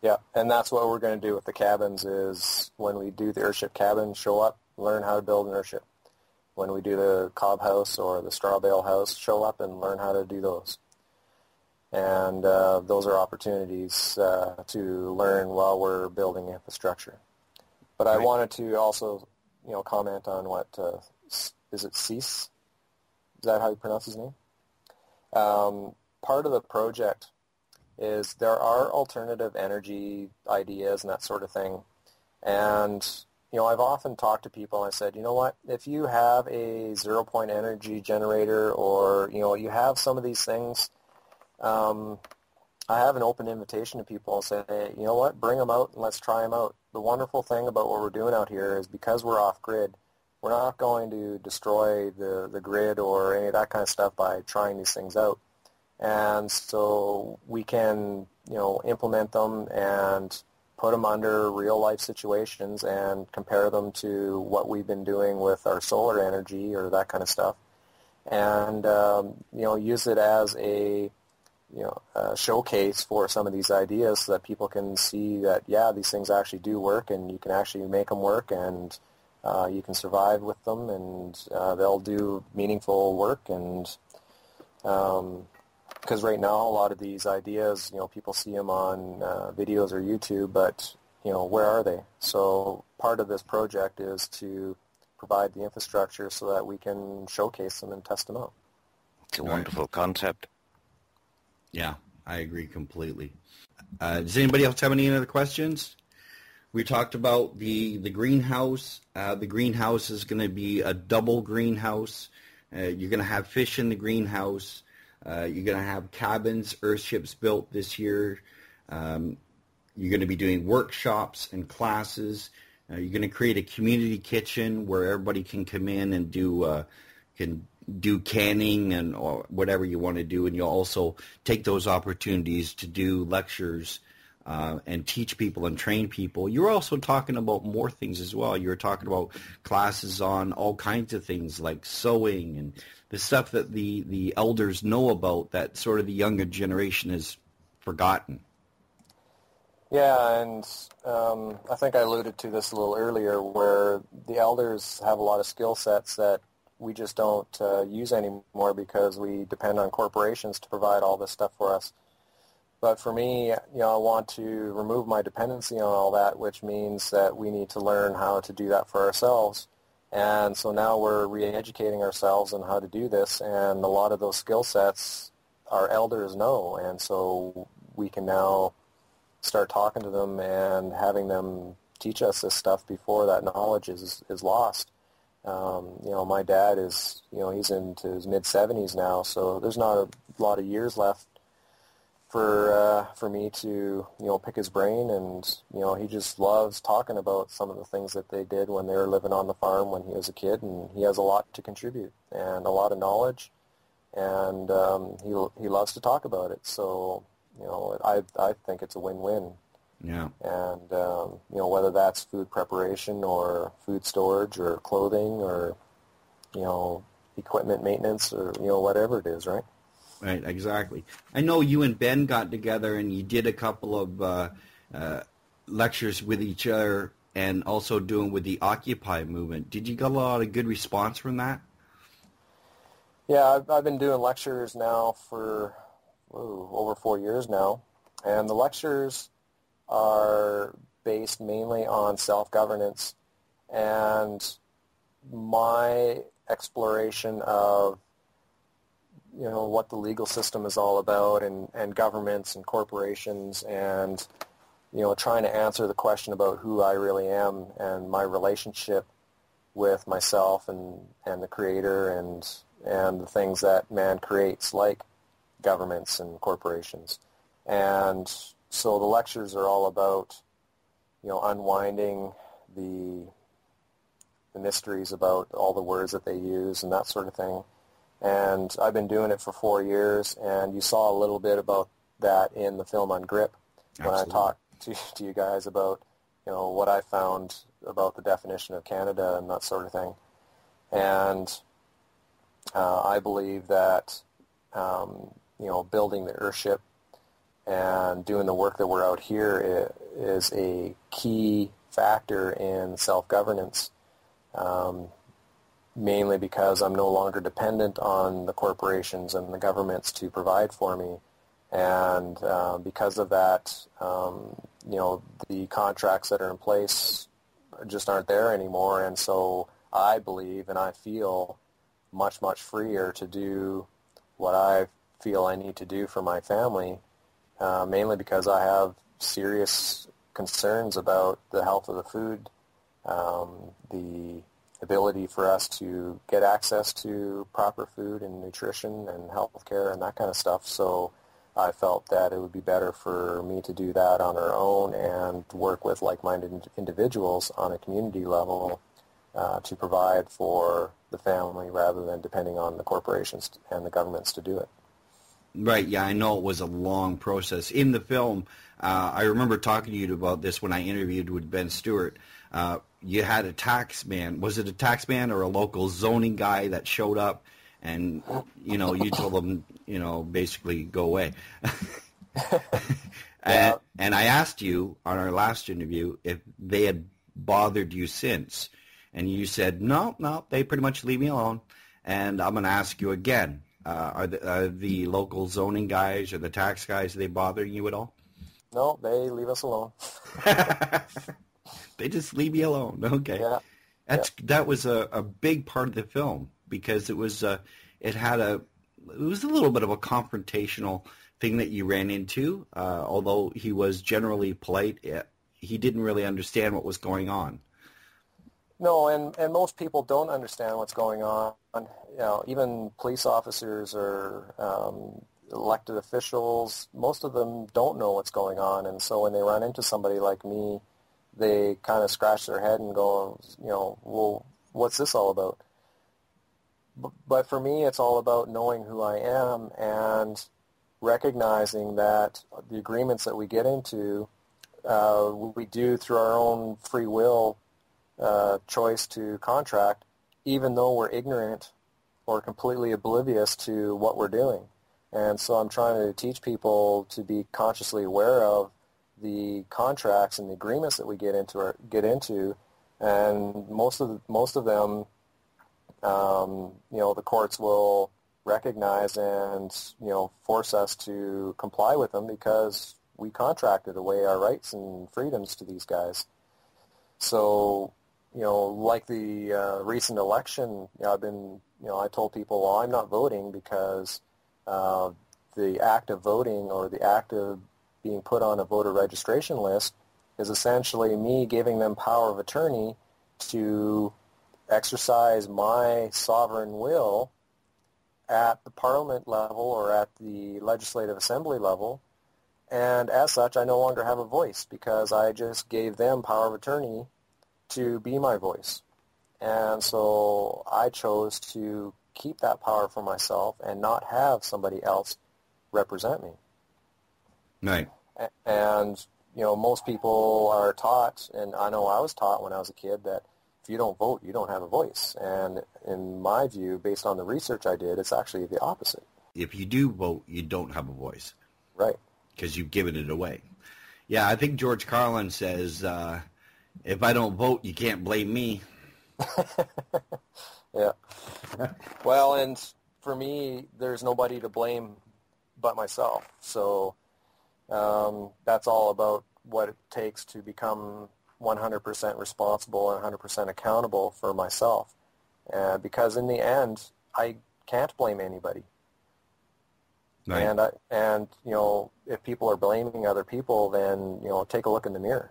Yeah, and that's what we're going to do with the cabins is when we do the Earthship cabin, show up, learn how to build an Earthship. When we do the cob house or the straw bale house, show up and learn how to do those. And those are opportunities to learn while we're building infrastructure. But I wanted to also, comment on what, is it Cease? Is that how you pronounce his name? Part of the project is there are alternative energy ideas and that sort of thing. And I've often talked to people and I said, you know what, if you have a zero-point energy generator or, you have some of these things, I have an open invitation to people and say, hey, you know what, bring them out and let's try them out. The wonderful thing about what we're doing out here is because we're off-grid, we're not going to destroy the grid or any of that kind of stuff by trying these things out. And so we can, implement them and put them under real-life situations and compare them to what we've been doing with our solar energy or that kind of stuff, and use it as a showcase for some of these ideas so that people can see that, yeah, these things actually do work, and you can actually make them work, and you can survive with them, and they'll do meaningful work. And because right now a lot of these ideas, people see them on videos or YouTube, but where are they? So part of this project is to provide the infrastructure so that we can showcase them and test them out. It's a wonderful concept. Yeah, I agree completely. Does anybody else have any other questions? We talked about the greenhouse. The greenhouse is going to be a double greenhouse. You're going to have fish in the greenhouse. You're going to have cabins, earthships built this year. You're going to be doing workshops and classes. You're going to create a community kitchen where everybody can come in and do canning and or whatever you want to do, and you'll also take those opportunities to do lectures and teach people and train people. You're also talking about more things as well. You're talking about classes on all kinds of things like sewing and the stuff that the elders know about that sort of the younger generation has forgotten. Yeah, and I think I alluded to this a little earlier, where the elders have a lot of skill sets that we just don't use anymore because we depend on corporations to provide all this stuff for us. But for me, I want to remove my dependency on all that, which means that we need to learn how to do that for ourselves. And so now we're re-educating ourselves on how to do this, and a lot of those skill sets our elders know, and so we can now start talking to them and having them teach us this stuff before that knowledge is lost. My dad is, he's into his mid-70s now, so there's not a lot of years left for me to, pick his brain, and, he just loves talking about some of the things that they did when they were living on the farm when he was a kid, and he has a lot to contribute and a lot of knowledge, and he loves to talk about it, so I think it's a win-win. Yeah. And, whether that's food preparation or food storage or clothing or, equipment maintenance or, whatever it is, right? Right, exactly. I know you and Ben got together and you did a couple of lectures with each other and also doing with the Occupy movement. Did you get a lot of good response from that? Yeah, I've been doing lectures now for over 4 years now, and the lectures are based mainly on self-governance, and my exploration of what the legal system is all about, and governments and corporations, and trying to answer the question about who I really am and my relationship with myself and the Creator and the things that man creates, like governments and corporations. And so the lectures are all about, unwinding the mysteries about all the words that they use and that sort of thing. And I've been doing it for 4 years, and you saw a little bit about that in the film on GRIP when I talked to you guys about, what I found about the definition of Canada and that sort of thing. And I believe that, building the Earthship and doing the work that we're out here is a key factor in self-governance, mainly because I'm no longer dependent on the corporations and the governments to provide for me. And because of that, the contracts that are in place just aren't there anymore. And so I believe and I feel much, much freer to do what I feel I need to do for my family, mainly because I have serious concerns about the health of the food, the ability for us to get access to proper food and nutrition and health care and that kind of stuff. So I felt that it would be better for me to do that on our own and work with like-minded individuals on a community level to provide for the family rather than depending on the corporations and the governments to do it. Right, yeah, I know it was a long process. In the film, I remember talking to you about this when I interviewed with Ben Stewart. You had a tax man. Was it a tax man or a local zoning guy that showed up and you told them basically go away. Yeah. And I asked you on our last interview if they had bothered you since, and you said no, they pretty much leave me alone. And I'm going to ask you again: are the local zoning guys or the tax guys, are they bothering you at all? No, they leave us alone. They just leave you alone. Okay. Yeah. That was a big part of the film, because it was a little bit of a confrontational thing that you ran into. Although he was generally polite, he didn't really understand what was going on. No, and most people don't understand what's going on. Even police officers or elected officials, most of them don't know what's going on. And so when they run into somebody like me, they kind of scratch their head and go, well, what's this all about? But for me, it's all about knowing who I am and recognizing that the agreements that we get into, we do through our own free will choice to contract, even though we're ignorant or completely oblivious to what we're doing. And so I'm trying to teach people to be consciously aware of the contracts and the agreements that we get into, and most of them, the courts will recognize and force us to comply with them because we contracted away our rights and freedoms to these guys. So, like the recent election, I told people, well, I'm not voting because the act of voting or the act of being put on a voter registration list is essentially me giving them power of attorney to exercise my sovereign will at the parliament level or at the legislative assembly level. And as such, I no longer have a voice because I just gave them power of attorney to be my voice. And so I chose to keep that power for myself and not have somebody else represent me. Right. And, most people are taught, and I know I was taught when I was a kid, that if you don't vote, you don't have a voice. And in my view, based on the research I did, it's actually the opposite. If you do vote, you don't have a voice. Right. Because you've given it away. Yeah, I think George Carlin says, if I don't vote, you can't blame me. Yeah. Well, and for me, there's nobody to blame but myself. So that's all about what it takes to become 100% responsible and 100% accountable for myself. Because in the end, I can't blame anybody. Right. And if people are blaming other people, then take a look in the mirror.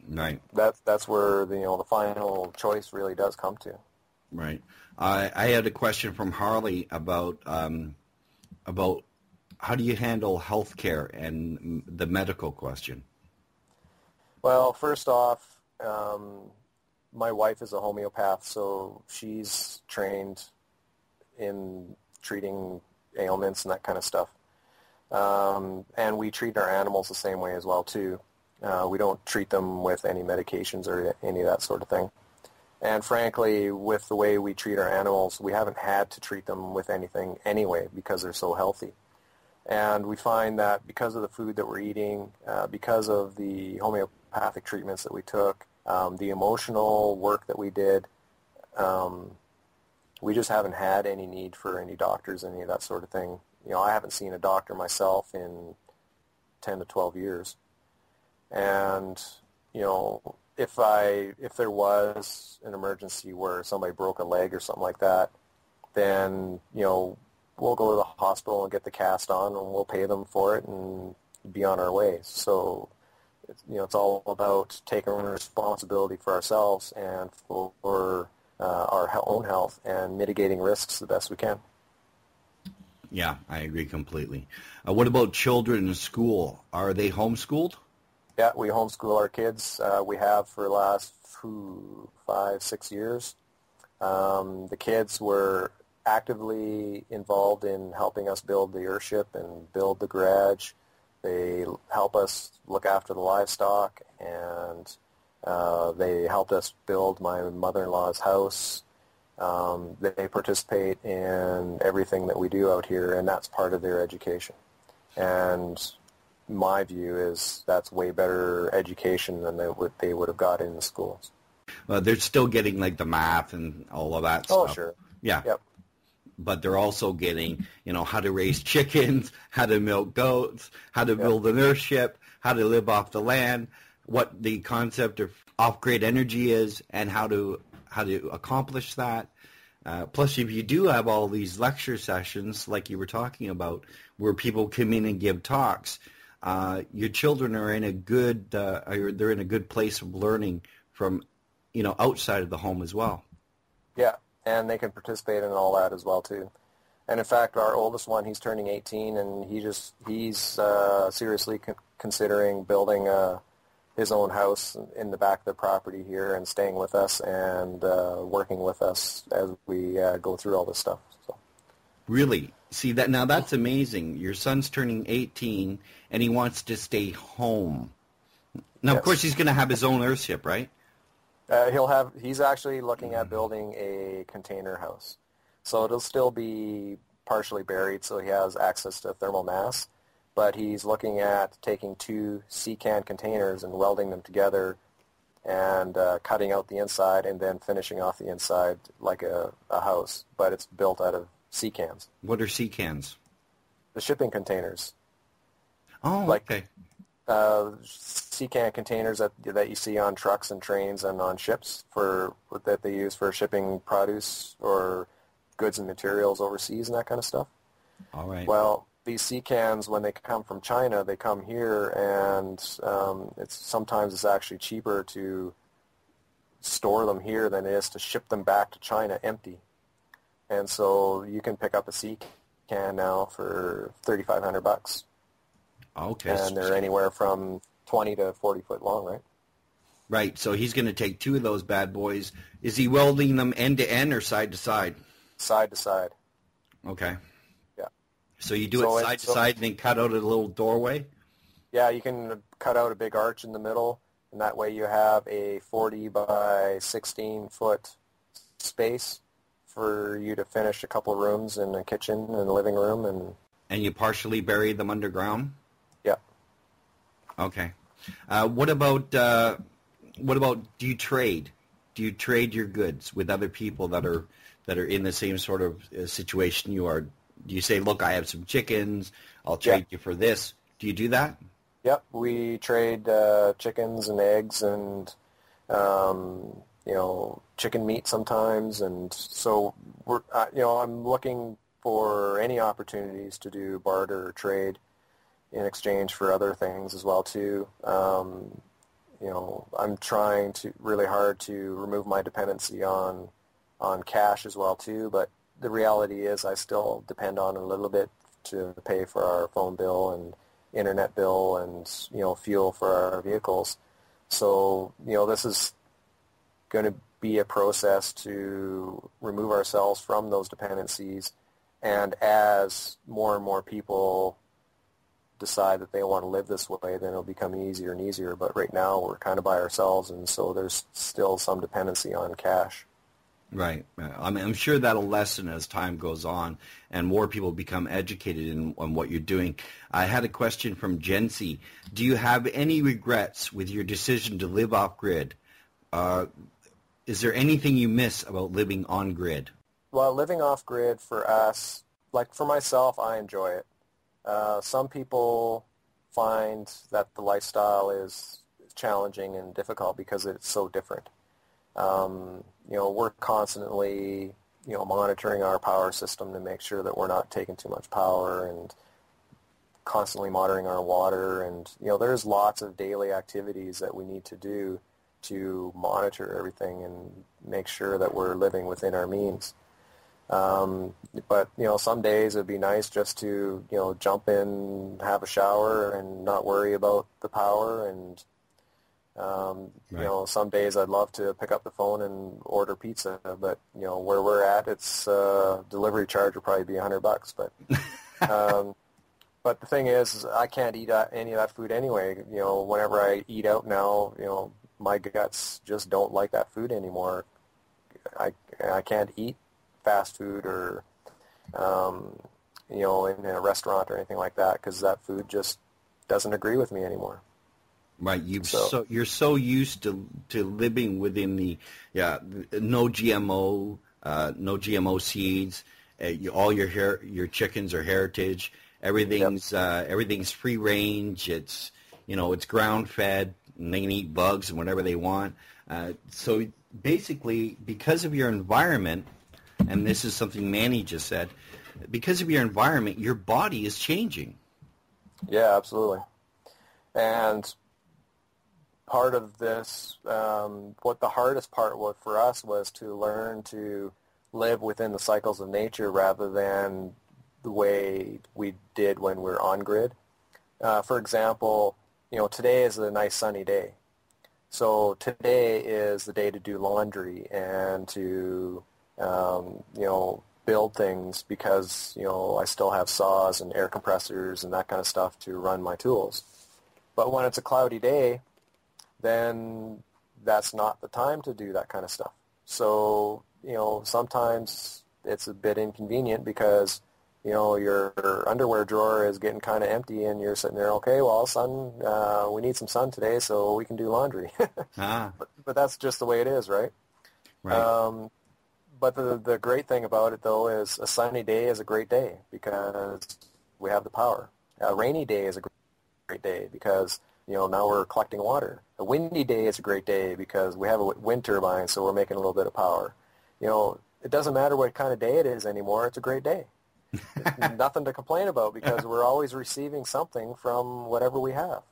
Right. That's where the final choice really does come to. Right. I had a question from Harley about how do you handle healthcare and the medical question. Well, first off, my wife is a homeopath, so she's trained in treating ailments and that kind of stuff. And we treat our animals the same way as well, too. We don't treat them with any medications or any of that sort of thing. And frankly, with the way we treat our animals, we haven't had to treat them with anything anyway because they're so healthy. And we find that because of the food that we're eating, because of the homeopathic treatments that we took, the emotional work that we did, we just haven't had any need for any doctors, any of that sort of thing. I haven't seen a doctor myself in 10 to 12 years. And, if there was an emergency where somebody broke a leg or something like that, then, we'll go to the hospital and get the cast on and we'll pay them for it and be on our way. So, it's all about taking responsibility for ourselves and for our own health and mitigating risks the best we can. Yeah, I agree completely. What about children in school? Are they homeschooled? Yeah, we homeschool our kids. We have for the last 5-6 years. The kids were actively involved in helping us build the airship and build the garage. They help us look after the livestock, and they helped us build my mother-in-law's house. They participate in everything that we do out here, and that's part of their education. And my view is that's way better education than they would have got in the schools. They're still getting like the math and all of that Oh, stuff. sure. Yeah. Yep. But they're also getting, how to raise chickens, how to milk goats, how to build an airship, how to live off the land, what the concept of off-grid energy is, and how to accomplish that. Plus, if you do have all these lecture sessions, like you were talking about, where people come in and give talks, your children are in a good, they're in a good place of learning from, outside of the home as well. Yeah, and they can participate in all that as well too. And in fact, our oldest one, he's turning 18, and he's seriously considering building his own house in the back of the property here and staying with us and working with us as we go through all this stuff. So. Really? See, that's amazing. Your son's turning 18, and he wants to stay home. Now, Of course, he's going to have his own airship, right? He's actually looking at building a container house. So it'll still be partially buried, so he has access to thermal mass. But he's looking at taking 2 sea-can containers and welding them together and cutting out the inside and then finishing off the inside like a house. But it's built out of sea cans. What are sea cans? The shipping containers. Oh, okay. Sea can containers that you see on trucks and trains and on ships that they use for shipping produce or goods and materials overseas and that kind of stuff. All right. Well, these sea cans, when they come from China, they come here, and sometimes it's actually cheaper to store them here than it is to ship them back to China empty. And so you can pick up a sea can now for $3,500. Okay. And they're anywhere from 20 to 40 foot long, right? Right. So he's going to take 2 of those bad boys. Is he welding them end to end or side to side? Side to side. Okay. Yeah. So you do it side to side and then cut out a little doorway? Yeah, you can cut out a big arch in the middle, and that way you have a 40 by 16 foot space for you to finish a couple of rooms and a kitchen and a living room. And you partially bury them underground? Yeah. Okay. What about do you trade? Do you trade your goods with other people that are in the same sort of situation you are? Do you say, look, I have some chickens, I'll trade you for this? Do you do that? Yep, we trade chickens and eggs and chicken meat sometimes, and so we're I'm looking for any opportunities to do barter or trade in exchange for other things as well too. I'm trying really hard to remove my dependency on cash as well too, but the reality is I still depend on it a little bit to pay for our phone bill and internet bill and fuel for our vehicles. So this is going to be a process to remove ourselves from those dependencies, and as more and more people decide that they want to live this way, then it'll become easier and easier. But right now we're kind of by ourselves, and so there's still some dependency on cash. Right. I mean, I'm sure that'll lessen as time goes on and more people become educated on what you're doing. I had a question from Jency. Do you have any regrets with your decision to live off-grid? Is there anything you miss about living on-grid? Well, living off-grid for us, like for myself, I enjoy it. Some people find that the lifestyle is challenging and difficult because it's so different. We're constantly, monitoring our power system to make sure that we're not taking too much power, and constantly monitoring our water. And, there's lots of daily activities that we need to do to monitor everything and make sure that we're living within our means. But some days it'd be nice just to, jump in, have a shower, and not worry about the power. And some days I'd love to pick up the phone and order pizza, but where we're at, it's delivery charge will probably be $100. But but the thing is I can't eat any of that food anyway. Whenever I eat out now, my guts just don't like that food anymore. I can't eat fast food or in a restaurant or anything like that, because that food just doesn't agree with me anymore. Right, you're so used to living within the no GMO seeds. All your chickens are heritage. Everything's free range. It's ground fed, and they can eat bugs and whatever they want. So basically, because of your environment, and this is something Manny just said, because of your environment, your body is changing. Yeah, absolutely. And part of this, what the hardest part for us was to learn to live within the cycles of nature rather than the way we did when we were on grid. For example, today is a nice sunny day. So today is the day to do laundry and to, build things because, I still have saws and air compressors and that kind of stuff to run my tools. But when it's a cloudy day, then that's not the time to do that kind of stuff. So, sometimes it's a bit inconvenient because, your underwear drawer is getting kind of empty and you're sitting there, okay, well, sun, we need some sun today so we can do laundry. But that's just the way it is, right? Right. But the great thing about it, though, is a sunny day is a great day because we have the power. A rainy day is a great day because, now we're collecting water. A windy day is a great day because we have a wind turbine, so we're making a little bit of power. It doesn't matter what kind of day it is anymore. It's a great day. Nothing to complain about because we're always receiving something from whatever we have.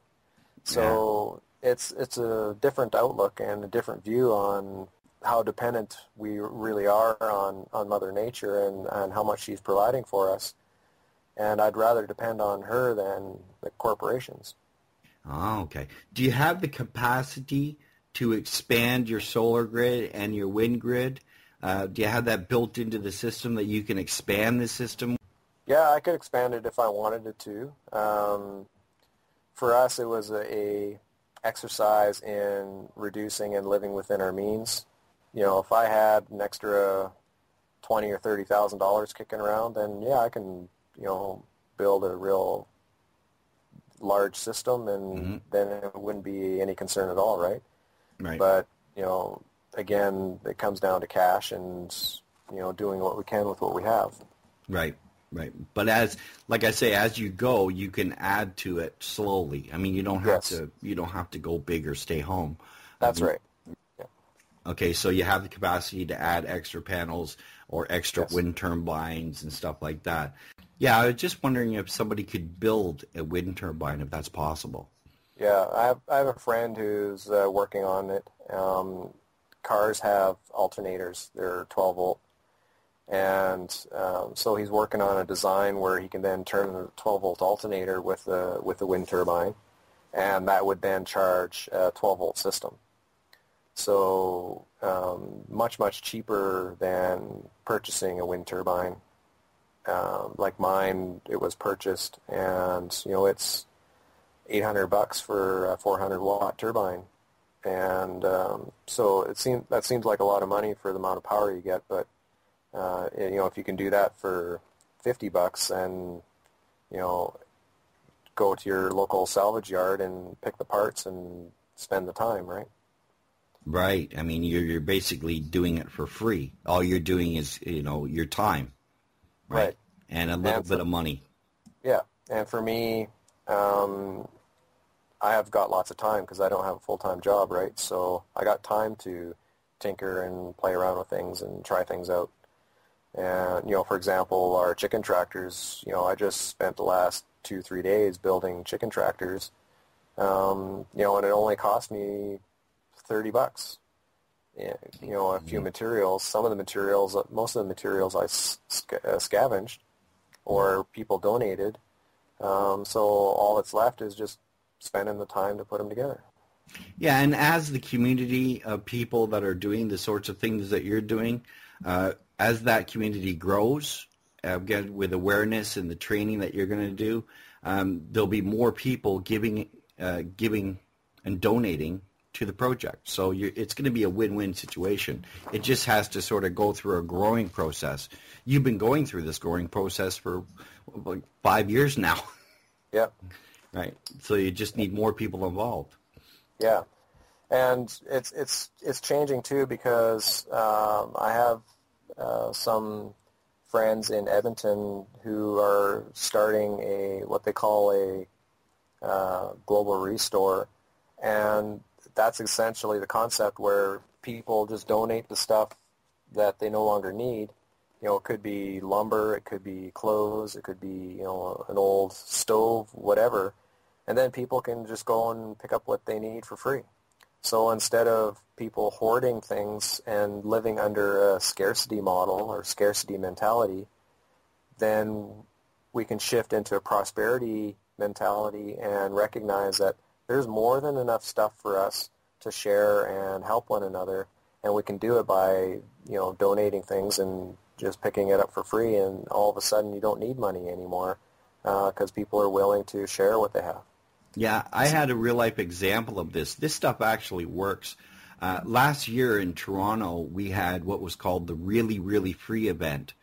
So it's a different outlook and a different view on how dependent we really are on Mother Nature and how much she's providing for us. And I'd rather depend on her than the corporations. Oh, okay. Do you have the capacity to expand your solar grid and your wind grid? Do you have that built into the system that you can expand the system? Yeah, I could expand it if I wanted it to. For us, it was a exercise in reducing and living within our means. If I had an extra $20,000 or $30,000 kicking around, then yeah, I can build a real large system, and then it wouldn't be any concern at all, right? Right. But again, it comes down to cash and doing what we can with what we have. Right. But as you go, you can add to it slowly. I mean, you don't have to go big or stay home. That's right. Yeah. Okay, so you have the capacity to add extra panels or extra wind turbines and stuff like that. Yeah, I was just wondering if somebody could build a wind turbine, if that's possible. Yeah, I have a friend who's working on it. Cars have alternators. They're 12 volt. And so he's working on a design where he can then turn the 12 volt alternator with the wind turbine, and that would then charge a 12 volt system. So much, much cheaper than purchasing a wind turbine. Like mine, it was purchased, and it's $800 for a 400 watt turbine. And so that seems like a lot of money for the amount of power you get, but if you can do that for $50, then go to your local salvage yard and pick the parts and spend the time, right? Right. I mean, you're basically doing it for free. All you're doing is your time, right? And a little bit of money. Yeah, and for me, I have got lots of time because I don't have a full-time job, right? So I got time to tinker and play around with things and try things out. And, for example, our chicken tractors, I just spent the last 2-3 days building chicken tractors, and it only cost me $30. A few materials, most of the materials I scavenged or people donated. So all that's left is just spending the time to put them together. Yeah, and as the community of people that are doing the sorts of things that you're doing, as that community grows, again, with awareness and the training that you're going to do, there'll be more people giving and donating to the project. So it's going to be a win-win situation. It just has to sort of go through a growing process. You've been going through this growing process for like 5 years now. Yeah. Right. So you just need more people involved. Yeah. And it's changing too, because I have some friends in Edmonton who are starting what they call a global restore, and that's essentially the concept where people just donate the stuff that they no longer need. It could be lumber, it could be clothes, it could be an old stove, whatever, and then people can just go and pick up what they need for free. So instead of people hoarding things and living under a scarcity model or scarcity mentality, then we can shift into a prosperity mentality and recognize that there's more than enough stuff for us to share and help one another, and we can do it by donating things and just picking it up for free, and all of a sudden you don't need money anymore because people are willing to share what they have. Yeah, I had a real-life example of this. This stuff actually works. Last year in Toronto, we had what was called the Really, Really Free event,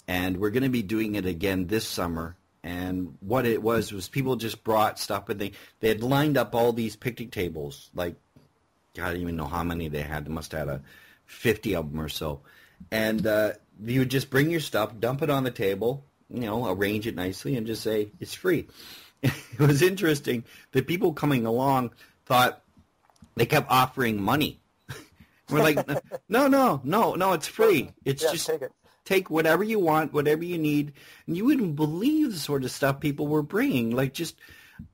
and we're going to be doing it again this summer. And what it was people just brought stuff, and they had lined up all these picnic tables, like, I don't even know how many they had. They must have had 50 of them or so. And you would just bring your stuff, dump it on the table, arrange it nicely, and just say, it's free. It was interesting that people coming along thought they kept offering money. We're like, no, it's free. It's just take whatever you want, whatever you need. And you wouldn't believe the sort of stuff people were bringing, like just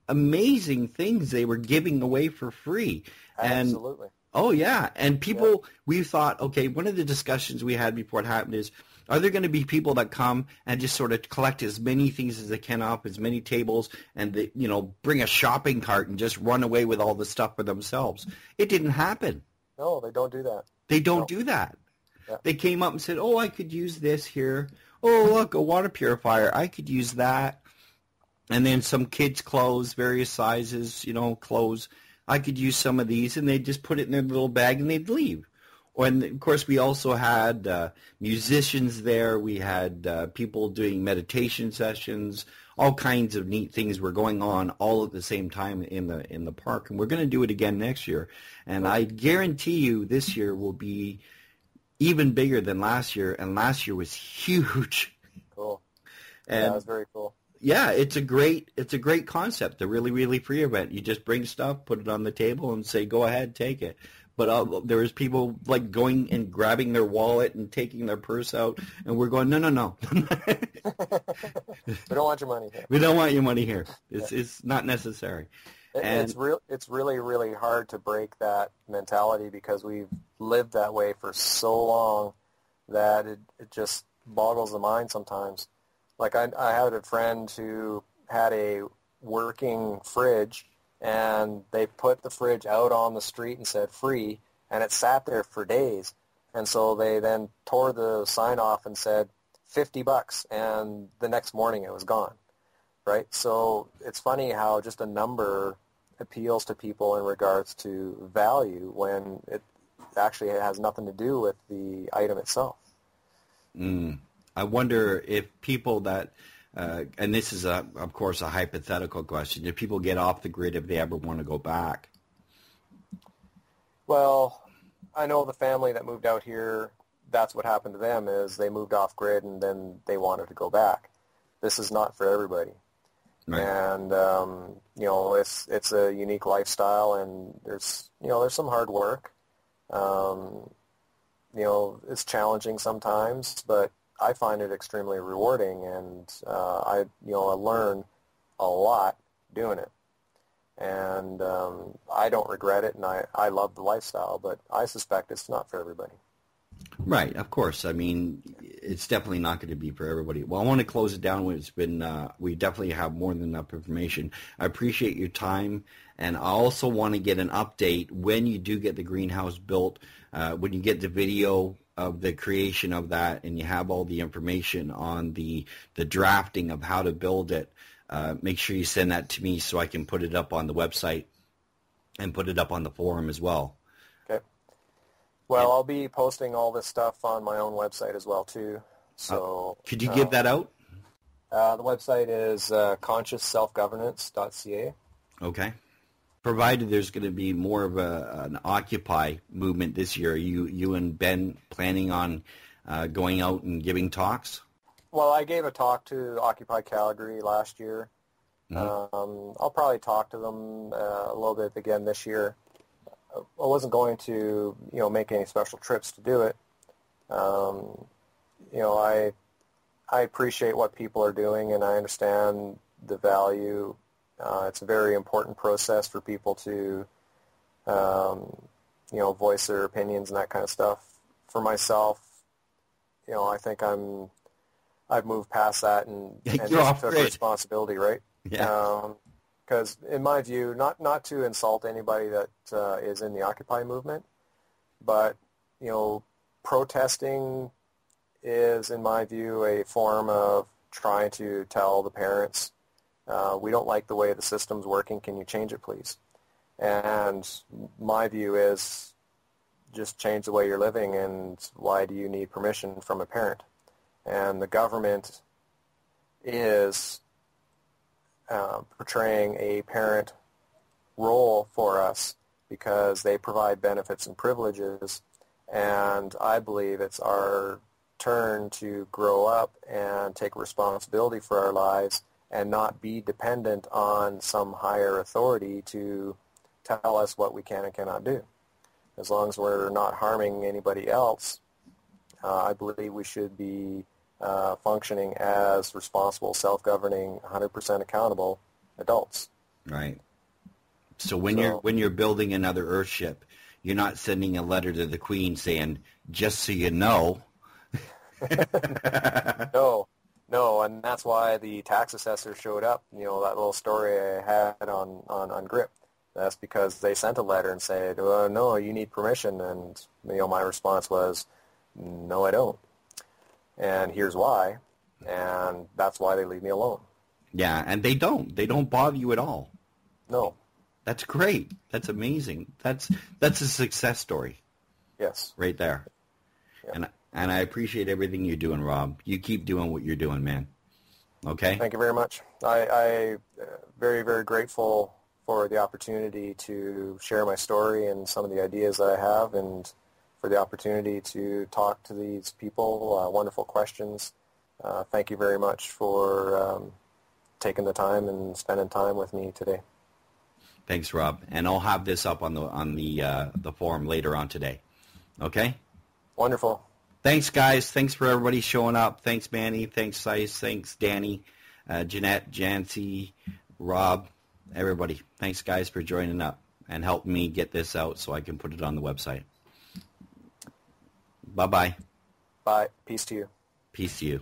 amazing things they were giving away for free. Absolutely. Oh, yeah. And people, we thought, okay, one of the discussions we had before it happened is, are there going to be people that come and just sort of collect as many things as they can off as many tables and, they, bring a shopping cart and just run away with all the stuff for themselves? It didn't happen. No, they don't do that. They don't do that. Yeah. They came up and said, oh, I could use this here. Oh, look, a water purifier. I could use that. And then some kids' clothes, various sizes, clothes. I could use some of these. And they'd just put it in their little bag and they'd leave. And, of course, we also had musicians there. We had people doing meditation sessions. All kinds of neat things were going on all at the same time in the park. And we're going to do it again next year. And I guarantee you this year will be even bigger than last year. And last year was huge. Cool. And that was very cool. Yeah, it's a great concept, the Really, Really Free event. You just bring stuff, put it on the table, and say, go ahead, take it. But there was people like going and grabbing their wallet and taking their purse out, and we're going, no. We don't want your money here. We don't want your money here. It's not necessary. It's really, really hard to break that mentality because we've lived that way for so long that it just boggles the mind sometimes. Like I had a friend who had a working fridge, and they put the fridge out on the street and said free, and it sat there for days. And so they then tore the sign off and said $50, and the next morning it was gone, right? So it's funny how just a number appeals to people in regards to value when it actually has nothing to do with the item itself. I wonder if people that and this is, of course, a hypothetical question. If people get off the grid, if they ever want to go back? Well, I know the family that moved out here, that's what happened to them is they moved off grid and then they wanted to go back. This is not for everybody. Right. And, it's a unique lifestyle, and there's some hard work. It's challenging sometimes, but I find it extremely rewarding, and I learn a lot doing it. And I don't regret it, and I love the lifestyle, but I suspect it's not for everybody. Right, of course. I mean, it's definitely not going to be for everybody. Well, I want to close it down. It's been we definitely have more than enough information. I appreciate your time, and I also want to get an update when you do get the greenhouse built, when you get the video of the creation of that, and you have all the information on the drafting of how to build it. Make sure you send that to me so I can put it up on the website. and put it up on the forum as well. Okay. Well, I'll be posting all this stuff on my own website as well, too. So could you give that out? The website is consciousselfgovernance.ca. Okay. Provided there's going to be more of an Occupy movement this year, you and Ben planning on going out and giving talks? Well, I gave a talk to Occupy Calgary last year. Mm-hmm. I'll probably talk to them a little bit again this year. I wasn't going to, make any special trips to do it. I appreciate what people are doing, and I understand the value. It's a very important process for people to, voice their opinions and that kind of stuff. For myself, I think I've moved past that and just took responsibility, right? Yeah. Because in my view, not to insult anybody that is in the Occupy movement, but, protesting is, in my view, a form of trying to tell the parents, we don't like the way the system's working, can you change it, please? And my view is just change the way you're living, and why do you need permission from a parent? And the government is portraying a parent role for us because they provide benefits and privileges, and I believe it's our turn to grow up and take responsibility for our lives and not be dependent on some higher authority to tell us what we can and cannot do. As long as we're not harming anybody else, I believe we should be functioning as responsible, self-governing, 100% accountable adults. Right. So when you're building another Earthship, you're not sending a letter to the Queen saying, just so you know. No, and that's why the tax assessor showed up. That little story I had on GRIP. That's because they sent a letter and said, "Oh, no, you need permission." And my response was, "No, I don't. And here's why." And that's why they leave me alone. Yeah, and they don't. They don't bother you at all. No. That's great. That's amazing. That's a success story. Yes. Right there. Yeah. And I appreciate everything you're doing, Rob. You keep doing what you're doing, man. Okay? Thank you very much. I very, very grateful for the opportunity to share my story and some of the ideas that I have, and for the opportunity to talk to these people. Wonderful questions. Thank you very much for taking the time and spending time with me today. Thanks, Rob. And I'll have this up on the forum later on today. Okay? Wonderful. Thanks, guys. Thanks for everybody showing up. Thanks, Manny. Thanks, Sice. Thanks, Danny, Jeanette, Jancy, Rob, everybody. Thanks, guys, for joining up and helping me get this out so I can put it on the website. Bye-bye. Bye. Peace to you. Peace to you.